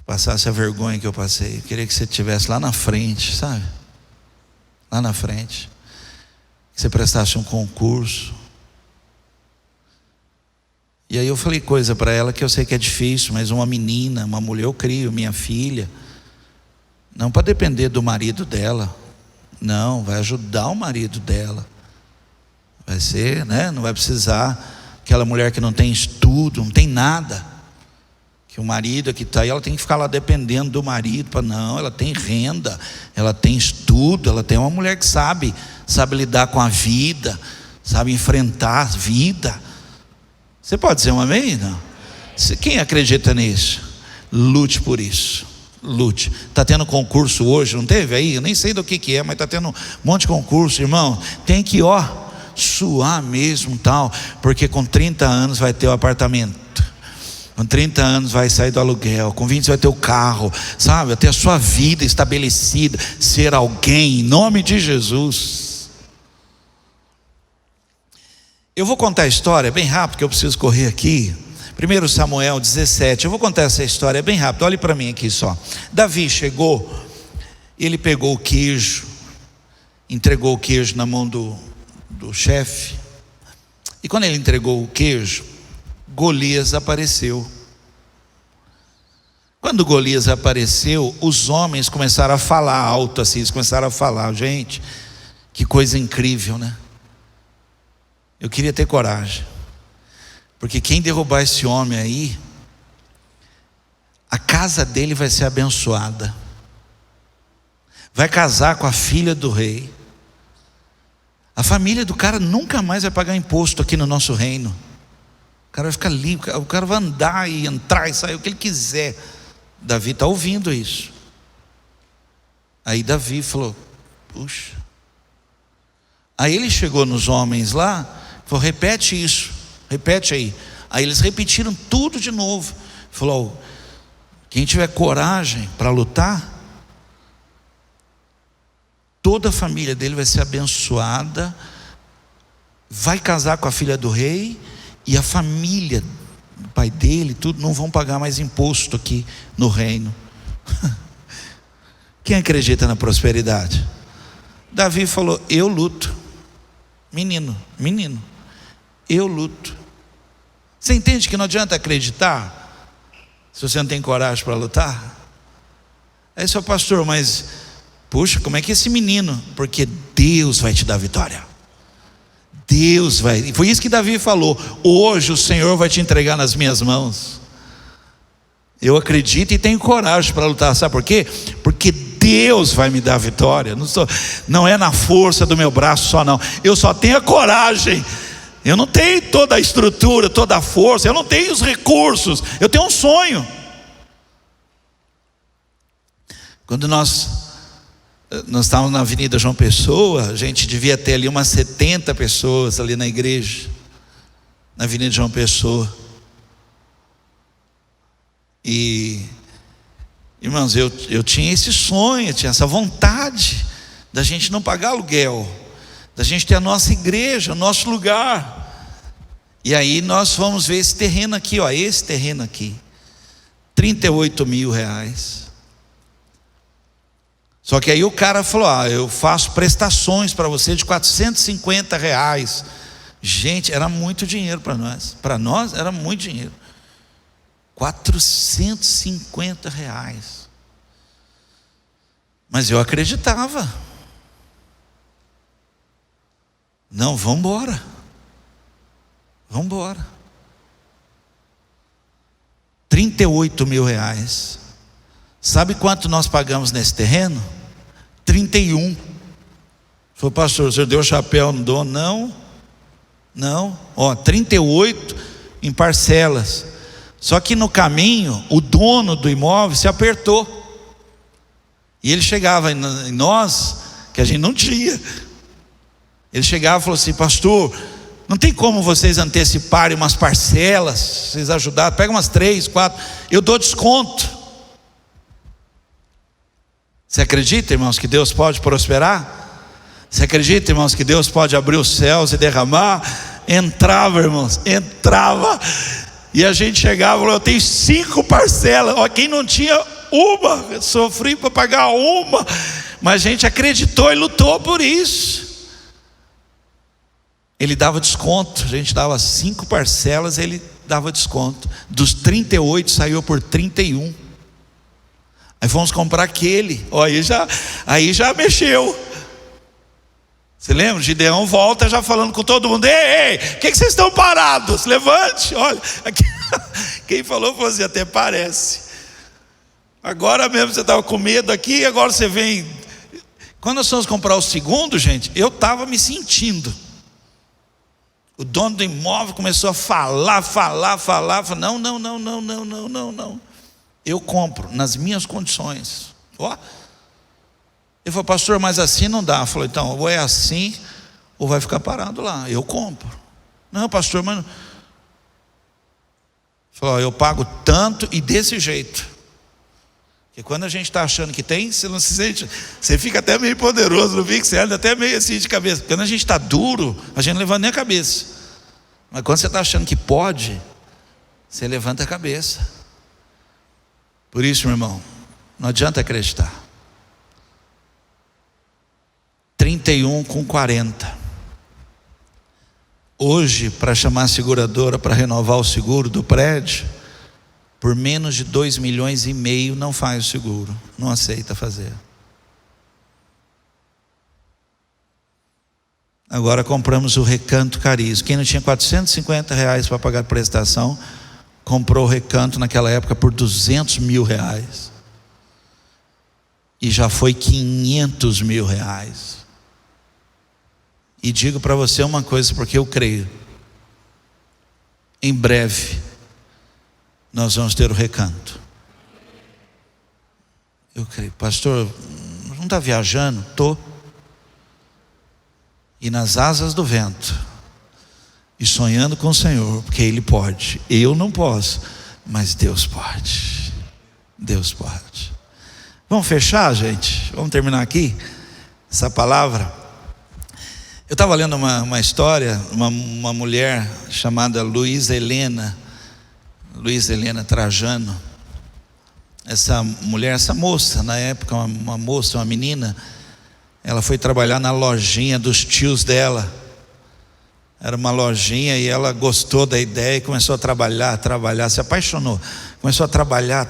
Passasse a vergonha que eu passei. Eu queria que você estivesse lá na frente, sabe? Lá na frente. Que você prestasse um concurso. E aí eu falei coisa para ela que eu sei que é difícil, mas uma menina, uma mulher, eu crio, minha filha, não para depender do marido dela. Não, vai ajudar o marido dela. Vai ser, né? Não vai precisar. Aquela mulher que não tem estudo, não tem nada, que o marido que está aí, ela tem que ficar lá dependendo do marido. Não, ela tem renda, ela tem estudo, ela tem uma mulher que sabe lidar com a vida, sabe enfrentar a vida. Você pode dizer um amém? Não? Quem acredita nisso? Lute por isso. Lute. Está tendo concurso hoje, não teve aí? Eu nem sei do que é, mas está tendo um monte de concurso, irmão. Tem que suar mesmo, tal, porque com 30 anos vai ter o apartamento, com 30 anos vai sair do aluguel, com 20 vai ter o carro, sabe? Vai ter a sua vida estabelecida, ser alguém, em nome de Jesus. Eu vou contar a história bem rápido, que eu preciso correr aqui. 1 Samuel 17, eu vou contar essa história bem rápido, olhe para mim aqui só. Davi chegou, ele pegou o queijo, entregou o queijo na mão do chefe, e quando ele entregou o queijo, Golias apareceu. Quando Golias apareceu, os homens começaram a falar alto assim, eles começaram a falar: gente, que coisa incrível, né? Eu queria ter coragem, porque quem derrubar esse homem aí, a casa dele vai ser abençoada, vai casar com a filha do rei, a família do cara nunca mais vai pagar imposto aqui no nosso reino. O cara vai ficar livre, o cara vai andar e entrar e sair o que ele quiser. Davi está ouvindo isso. Aí Davi falou: puxa. Aí ele chegou nos homens lá, falou: repete isso, repete aí. Aí eles repetiram tudo de novo. Falou: quem tiver coragem para lutar, toda a família dele vai ser abençoada, vai casar com a filha do rei, e a família do pai dele, tudo, não vão pagar mais imposto aqui no reino. Quem acredita na prosperidade? Davi falou: eu luto. Menino, eu luto. Você entende que não adianta acreditar se você não tem coragem para lutar? Aí, seu pastor, mas puxa, como é que esse menino? Porque Deus vai te dar vitória. Deus vai. Foi isso que Davi falou: hoje o Senhor vai te entregar nas minhas mãos. Eu acredito e tenho coragem para lutar. Sabe por quê? Porque Deus vai me dar a vitória. Não é na força do meu braço só, não. Eu só tenho a coragem. Eu não tenho toda a estrutura, toda a força, eu não tenho os recursos, eu tenho um sonho. Quando nós estávamos na Avenida João Pessoa, a gente devia ter ali umas 70 pessoas ali na igreja, na Avenida João Pessoa. E, irmãos, eu tinha esse sonho, eu tinha essa vontade da gente não pagar aluguel, da gente ter a nossa igreja, o nosso lugar. E aí nós fomos ver esse terreno aqui, ó, esse terreno aqui, 38 mil reais. Só que aí o cara falou: eu faço prestações para você de 450 reais. Gente, era muito dinheiro para nós. Para nós era muito dinheiro. 450 reais. Mas eu acreditava. Não, vamos embora. Vamos embora. 38 mil reais. Sabe quanto nós pagamos nesse terreno? 31. Falei: pastor, o senhor deu chapéu no dono? Não. 38 em parcelas. Só que no caminho, o dono do imóvel se apertou. E ele chegava em nós, que a gente não tinha. Ele chegava e falou assim: pastor, não tem como vocês anteciparem umas parcelas, vocês ajudarem, pega umas 3, 4, eu dou desconto. Você acredita, irmãos, que Deus pode prosperar? Você acredita, irmãos, que Deus pode abrir os céus e derramar? Entrava, irmãos, entrava. E a gente chegava e falou: eu tenho 5 parcelas. Quem não tinha uma, eu sofri para pagar uma. Mas a gente acreditou e lutou por isso. Ele dava desconto, a gente dava 5 parcelas, ele dava desconto. Dos 38 saiu por 31. Aí fomos comprar aquele. Aí já mexeu. Você lembra? Gideão volta já falando com todo mundo: ei, o que vocês estão parados? Levante, olha. Aqui, quem falou assim: até parece. Agora mesmo você estava com medo aqui, agora você vem. Quando nós fomos comprar o segundo, gente, eu estava me sentindo. O dono do imóvel começou a falar. Falou: não. Eu compro nas minhas condições. Ele falou: pastor, mas assim não dá. Eu falei: então, ou é assim, ou vai ficar parado lá. Eu compro. Não, pastor, mas. Ele falou: eu pago tanto e desse jeito. Porque quando a gente está achando que tem, você não se sente, você fica até meio poderoso, não fica? Você anda até meio assim de cabeça. Quando a gente está duro, a gente não levanta nem a cabeça. Mas quando você está achando que pode, você levanta a cabeça. Por isso, meu irmão, não adianta acreditar. 31 com 40. Hoje, para chamar a seguradora para renovar o seguro do prédio, por menos de 2,5 milhões não faz o seguro, não aceita fazer. Agora compramos o Recanto Cariz. Quem não tinha 450 reais para pagar a prestação, comprou o Recanto naquela época por 200 mil reais. E já foi 500 mil reais. E digo para você uma coisa, porque eu creio: em breve nós vamos ter o Recanto. Eu creio. Pastor, não está viajando? Estou. E nas asas do vento, e sonhando com o Senhor, porque Ele pode. Eu não posso, mas Deus pode. Deus pode. Vamos fechar, gente? Vamos terminar aqui essa palavra. Eu estava lendo uma história, uma mulher chamada Luísa Helena Trajano. Essa mulher, essa moça, na época, uma moça, uma menina, ela foi trabalhar na lojinha dos tios dela. Era uma lojinha e ela gostou da ideia e começou a trabalhar, se apaixonou. Começou a trabalhar.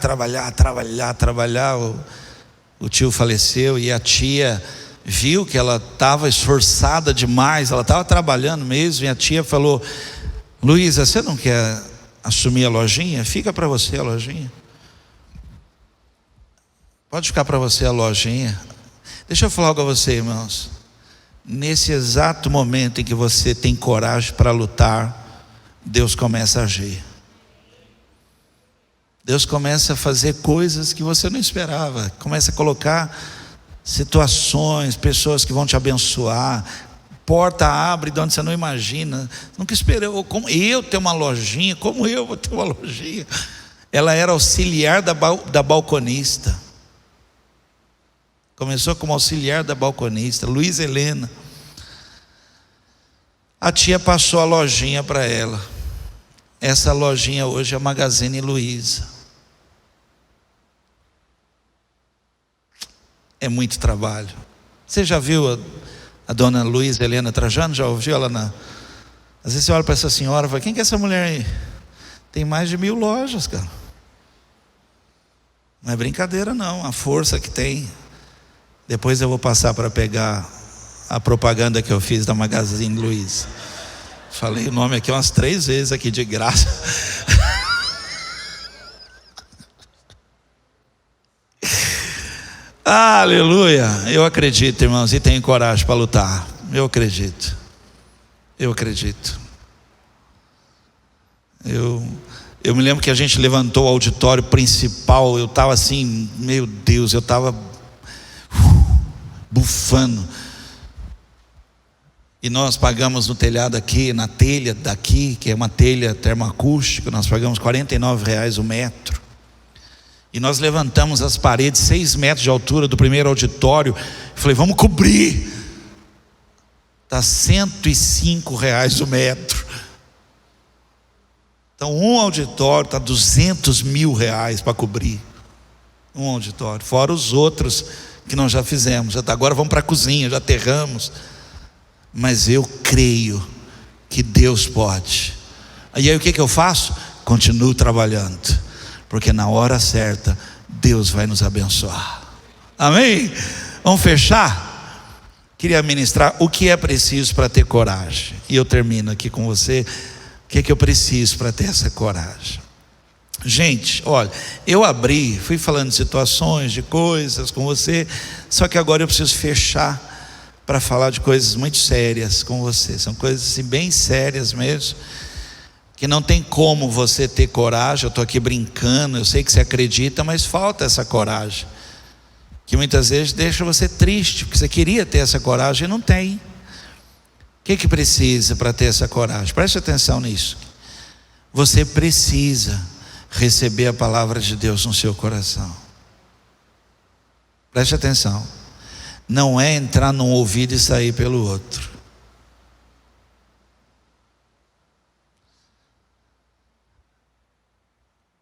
O tio faleceu e a tia viu que ela estava esforçada demais, ela estava trabalhando mesmo, e a tia falou: Luísa, você não quer assumir a lojinha? Fica para você a lojinha. Pode ficar para você a lojinha. Deixa eu falar algo a você, irmãos. Nesse exato momento em que você tem coragem para lutar, Deus começa a agir. Deus começa a fazer coisas que você não esperava. Começa a colocar situações, pessoas que vão te abençoar. Porta abre de onde você não imagina. Nunca esperou. Como eu ter uma lojinha? Como eu vou ter uma lojinha? Ela era auxiliar da balconista. Começou como auxiliar da balconista, Luiz Helena. A tia passou a lojinha para ela. Essa lojinha hoje é a Magazine Luiza. É muito trabalho. Você já viu a dona Luiz Helena Trajano? Já ouviu ela Às vezes você olha para essa senhora e fala: quem que é essa mulher aí? Tem mais de 1000 lojas, cara. Não é brincadeira não, a força que tem. Depois eu vou passar para pegar a propaganda que eu fiz da Magazine Luiza. Falei o nome aqui umas 3 vezes aqui de graça. Aleluia. Eu acredito, irmãos, e tenho coragem para lutar. Eu acredito. Eu me lembro que a gente levantou o auditório principal. Eu estava assim, meu Deus, eu estava bufando. E nós pagamos no telhado aqui, na telha daqui, que é uma telha termoacústica, nós pagamos R$49 o metro. E nós levantamos as paredes 6 metros de altura do primeiro auditório. Falei: vamos cobrir. Está R$105 o metro. Então um auditório está R$200 mil para cobrir. Um auditório, fora os outros que nós já fizemos. Agora vamos para a cozinha, já aterramos. Mas eu creio que Deus pode. E aí o que eu faço? Continuo trabalhando, porque na hora certa Deus vai nos abençoar. Amém? Vamos fechar? Queria ministrar o que é preciso para ter coragem. E eu termino aqui com você. O que eu preciso para ter essa coragem? Gente, olha, eu fui falando de situações, de coisas com você. Só que agora eu preciso fechar para falar de coisas muito sérias com você. São coisas assim bem sérias mesmo, que não tem como você ter coragem. Eu estou aqui brincando, eu sei que você acredita, mas falta essa coragem, que muitas vezes deixa você triste, porque você queria ter essa coragem e não tem. O que precisa para ter essa coragem? Preste atenção nisso. Você precisa receber a palavra de Deus no seu coração. Preste atenção. Não é entrar num ouvido e sair pelo outro.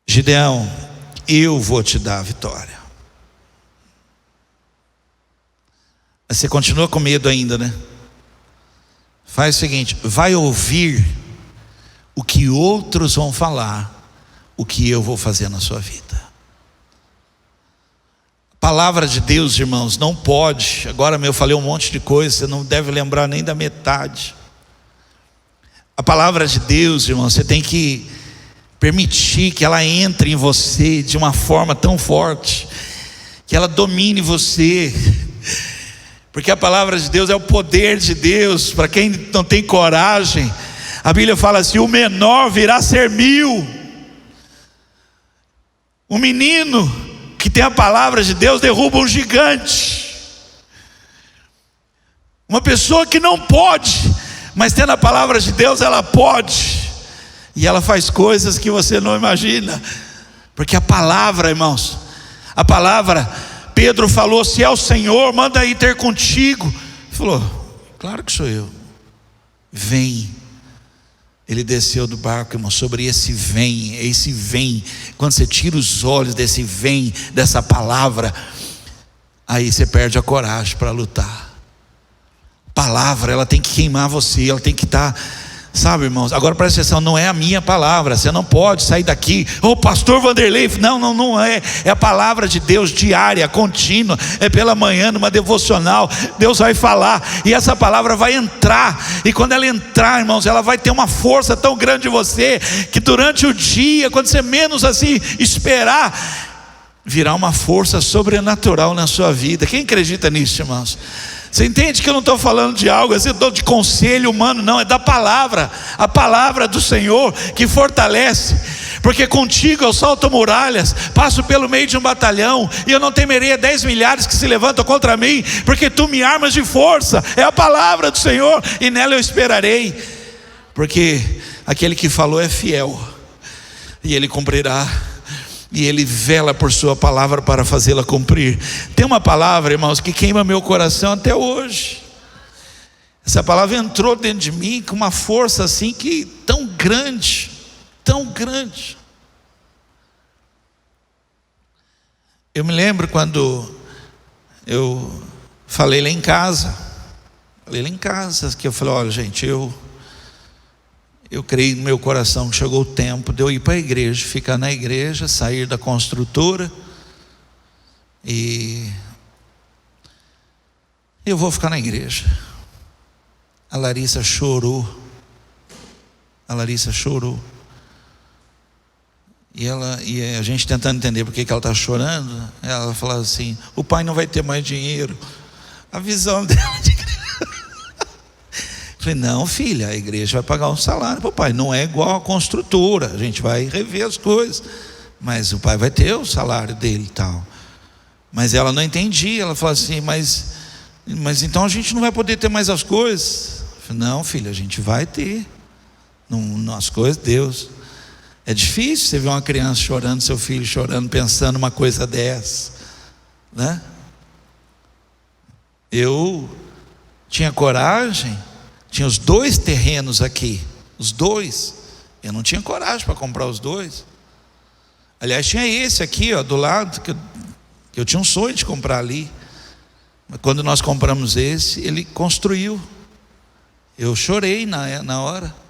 Gideão, eu vou te dar a vitória. Mas você continua com medo ainda, né? Faz o seguinte: vai ouvir o que outros vão falar, o que eu vou fazer na sua vida. Palavra de Deus, irmãos, não pode. Agora eu falei um monte de coisa, você não deve lembrar nem da metade. A palavra de Deus, irmãos, você tem que permitir que ela entre em você de uma forma tão forte, que ela domine você. Porque a palavra de Deus é o poder de Deus. Para quem não tem coragem, a Bíblia fala assim: o menor virá a ser 1000. O menino que tem a palavra de Deus derruba um gigante. Uma pessoa que não pode, mas tendo a palavra de Deus, ela pode. E ela faz coisas que você não imagina. Porque a palavra, irmãos, a palavra, Pedro falou: se é o Senhor, manda ir ter contigo. Ele falou: claro que sou eu. Vem. Ele desceu do barco, irmão, sobre esse vem. Quando você tira os olhos desse vem, dessa palavra, aí você perde a coragem para lutar. Palavra, ela tem que queimar você, ela tem que estar, sabe, irmãos? Agora presta atenção, não é a minha palavra. Você não pode sair daqui: ô pastor Vanderlei. Não é. É a palavra de Deus diária, contínua. É pela manhã, numa devocional. Deus vai falar e essa palavra vai entrar. E quando ela entrar, irmãos, ela vai ter uma força tão grande em você, que durante o dia, quando você menos assim esperar, virá uma força sobrenatural na sua vida. Quem acredita nisso, irmãos? Você entende que eu não estou falando de algo assim, de conselho humano, não, é da palavra, a palavra do Senhor que fortalece. Porque contigo eu salto muralhas, passo pelo meio de um batalhão, e eu não temerei a 10 milhares que se levantam contra mim, porque tu me armas de força. É a palavra do Senhor, e nela eu esperarei, porque aquele que falou é fiel, e Ele cumprirá, e Ele vela por sua palavra para fazê-la cumprir. Tem uma palavra, irmãos, que queima meu coração até hoje. Essa palavra entrou dentro de mim com uma força assim que tão grande, tão grande. Eu me lembro quando eu falei lá em casa, que eu falei: olha, gente, eu creio no meu coração que chegou o tempo de eu ir para a igreja, ficar na igreja, sair da construtora, e eu vou ficar na igreja. A Larissa chorou. E a gente tentando entender por que ela está chorando. Ela falou assim: o pai não vai ter mais dinheiro. A visão dela de igreja. Falei: não, filha, a igreja vai pagar um salário para o pai. Não é igual a construtora, a gente vai rever as coisas, mas o pai vai ter o salário dele e tal. Mas ela não entendia. Ela falou assim: mas então a gente não vai poder ter mais as coisas. Eu falei: não, filha, a gente vai ter. Não, as coisas de Deus. É difícil você ver uma criança chorando, seu filho chorando, pensando uma coisa dessa, né? Eu tinha coragem, tinha os 2 terrenos aqui, os 2. Eu não tinha coragem para comprar os 2. Aliás, tinha esse aqui, ó, do lado, que eu tinha um sonho de comprar ali. Mas quando nós compramos esse, ele construiu. Eu chorei na hora.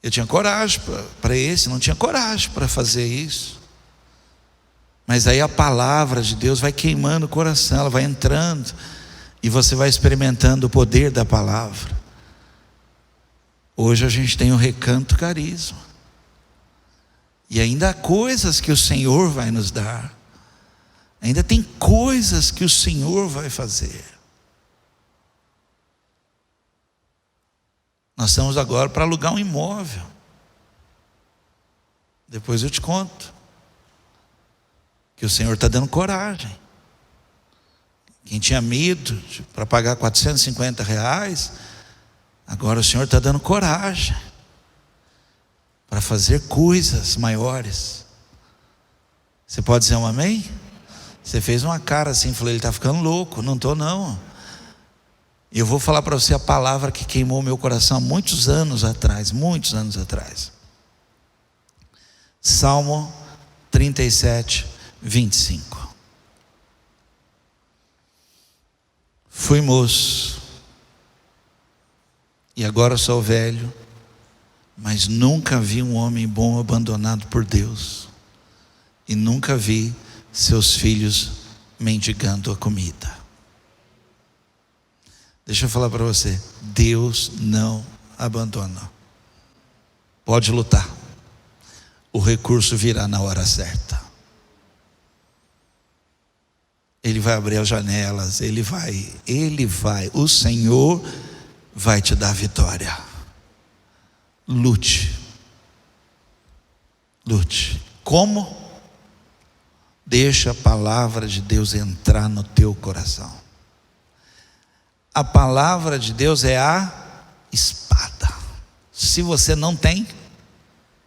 Eu tinha coragem para esse, não tinha coragem para fazer isso. Mas aí a palavra de Deus vai queimando o coração, ela vai entrando, e você vai experimentando o poder da palavra. Hoje a gente tem o Recanto Carisma, e ainda há coisas que o Senhor vai nos dar, ainda tem coisas que o Senhor vai fazer. Nós estamos agora para alugar um imóvel. Depois eu te conto que o Senhor está dando coragem. Quem tinha medo para pagar R$450, agora o Senhor está dando coragem para fazer coisas maiores. Você pode dizer um amém? Você fez uma cara assim, falou: ele está ficando louco. Não estou, não. Eu vou falar para você a palavra que queimou meu coração há muitos anos atrás. Salmo 37, 25. Fui moço, e agora sou velho, mas nunca vi um homem bom abandonado por Deus, e nunca vi seus filhos mendigando a comida. Deixa eu falar para você: Deus não abandona. Pode lutar, o recurso virá na hora certa. Ele vai abrir as janelas, Ele vai, o Senhor vai te dar vitória. Lute. Como? Deixa a palavra de Deus entrar no teu coração. A palavra de Deus é a espada. Se você não tem,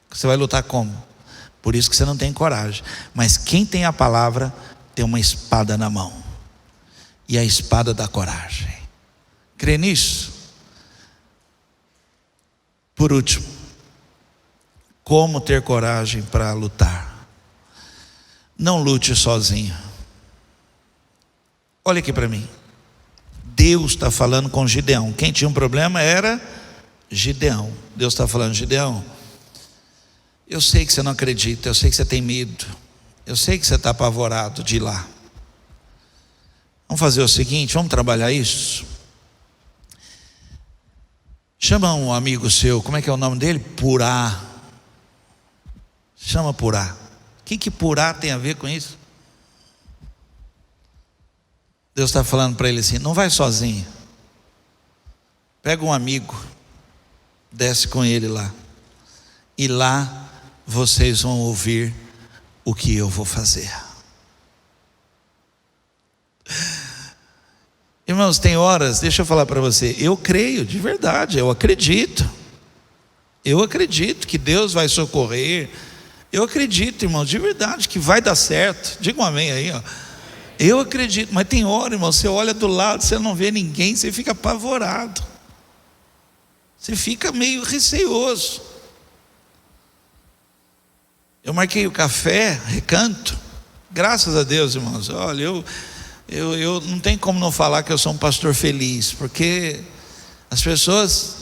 você vai lutar como? Por isso que você não tem coragem. Mas quem tem a palavra tem uma espada na mão, e a espada da coragem. Crê nisso? Por último, como ter coragem para lutar? Não lute sozinho. Olha aqui para mim. Deus está falando com Gideão. Quem tinha um problema era Gideão. Deus está falando: Gideão, eu sei que você não acredita, eu sei que você tem medo, eu sei que você está apavorado de ir lá. Vamos fazer o seguinte, vamos trabalhar isso. Chama um amigo seu, como é que é o nome dele? Purá. Chama Purá. que purar tem a ver com isso? Deus está falando para ele assim: não vai sozinho, pega um amigo, desce com ele lá, e lá vocês vão ouvir o que eu vou fazer. Irmãos, tem horas, deixa eu falar para você, eu creio de verdade, eu acredito que Deus vai socorrer, eu acredito, irmãos, de verdade que vai dar certo. Diga um amém aí, ó. Eu acredito, mas tem hora, irmão, você olha do lado, você não vê ninguém, você fica apavorado, você fica meio receoso. Eu marquei o café, Recanto, graças a Deus, irmãos. Olha, eu não tem como não falar que eu sou um pastor feliz, porque as pessoas,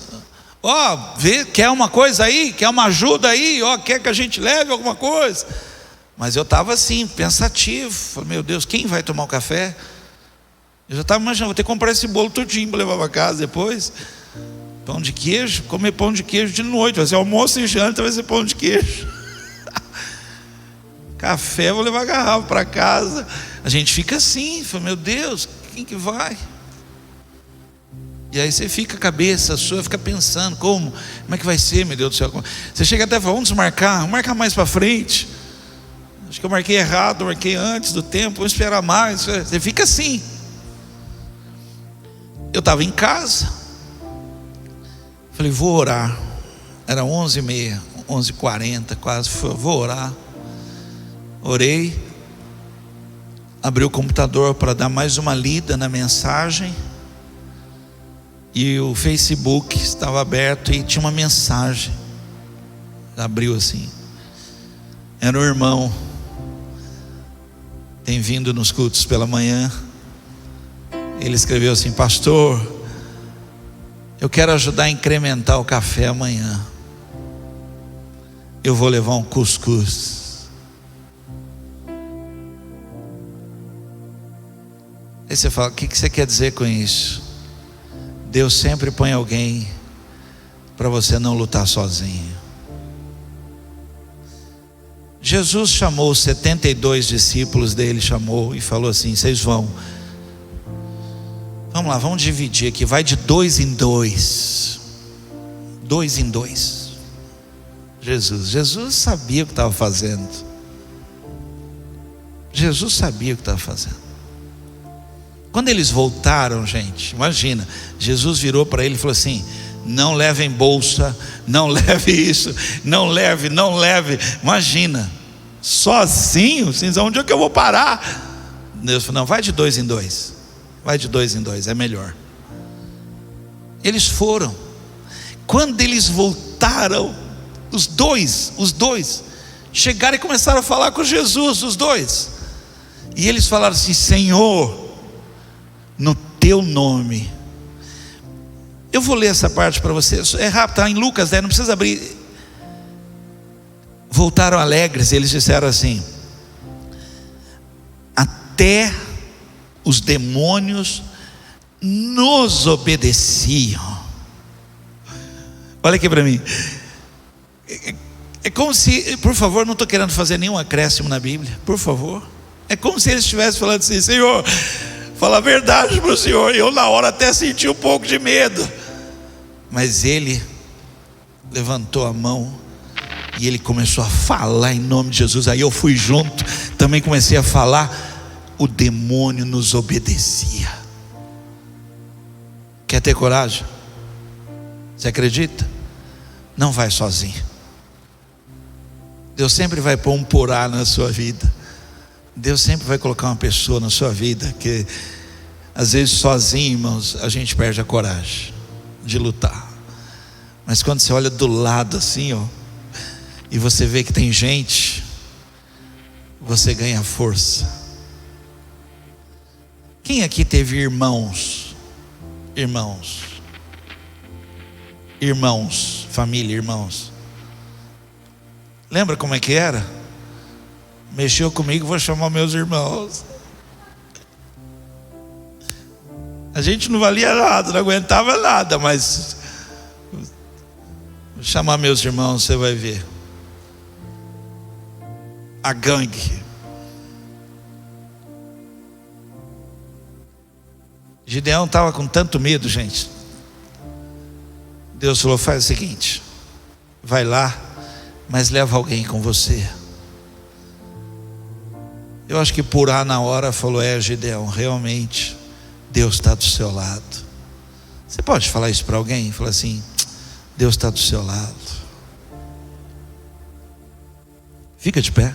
vê, quer uma coisa aí, quer uma ajuda aí, quer que a gente leve alguma coisa. Mas eu estava assim, pensativo. Falei, meu Deus, quem vai tomar o café? Eu já estava imaginando, vou ter que comprar esse bolo tudinho para levar para casa depois. Pão de queijo, comer pão de queijo de noite, vai ser almoço e janta, vai ser pão de queijo. Café, vou levar garrafa para casa. A gente fica assim, fala, meu Deus, quem que vai? E aí você fica, a cabeça sua fica pensando, como é que vai ser, meu Deus do céu? Você chega até a falar, vamos marcar mais para frente. Acho que eu marquei errado, marquei antes do tempo, vou esperar mais. Você fica assim. Eu estava em casa, falei, vou orar. Era 11h30, 11h40 quase. Vou orar. Orei, abri o computador para dar mais uma lida na mensagem, e o Facebook estava aberto e tinha uma mensagem. Abriu assim, era um irmão, tem vindo nos cultos pela manhã. Ele escreveu assim: pastor, eu quero ajudar a incrementar o café amanhã, eu vou levar um cuscuz. Aí você fala, o que você quer dizer com isso? Deus sempre põe alguém para você não lutar sozinho. Jesus chamou os 72 discípulos dele, chamou e falou assim: vocês vamos lá, vamos dividir aqui, vai de 2 em 2. 2 em 2. Jesus sabia o que estava fazendo. Jesus sabia o que estava fazendo. Quando eles voltaram, gente, imagina, Jesus virou para ele e falou assim: não levem bolsa, não leve isso, não leve. Imagina, sozinho, onde é que eu vou parar? Deus falou: não, vai de 2 em 2. Vai de 2 em 2, é melhor. Eles foram. Quando eles voltaram, os dois chegaram e começaram a falar com Jesus, os dois. E eles falaram assim: Senhor, no teu nome. Eu vou ler essa parte para vocês, é rápido, está em Lucas 10, não precisa abrir. Voltaram alegres, eles disseram assim: até os demônios nos obedeciam. Olha aqui para mim. É como se, por favor, não estou querendo fazer nenhum acréscimo na Bíblia, por favor. É como se eles estivessem falando assim: Senhor, fala a verdade para o Senhor. Eu na hora até senti um pouco de medo, mas ele levantou a mão e ele começou a falar em nome de Jesus. Aí eu fui junto, também comecei a falar. O demônio nos obedecia. Quer ter coragem? Você acredita? Não vai sozinho. Deus sempre vai pôr um porá na sua vida. Deus sempre vai colocar uma pessoa na sua vida que às vezes sozinho, irmãos, a gente perde a coragem de lutar. Mas quando você olha do lado assim, e você vê que tem gente, você ganha força. Quem aqui teve irmãos, família, irmãos? Lembra como é que era? Mexeu comigo, vou chamar meus irmãos. A gente não valia nada, não aguentava nada, mas vou chamar meus irmãos, você vai ver. a gangue. Gideão estava com tanto medo, gente. Deus falou: faz o seguinte, vai lá, mas leva alguém com você. Eu acho que Purá na hora falou: Gideão, realmente Deus está do seu lado. Você pode falar isso para alguém? Falar assim: Deus está do seu lado. Fica de pé.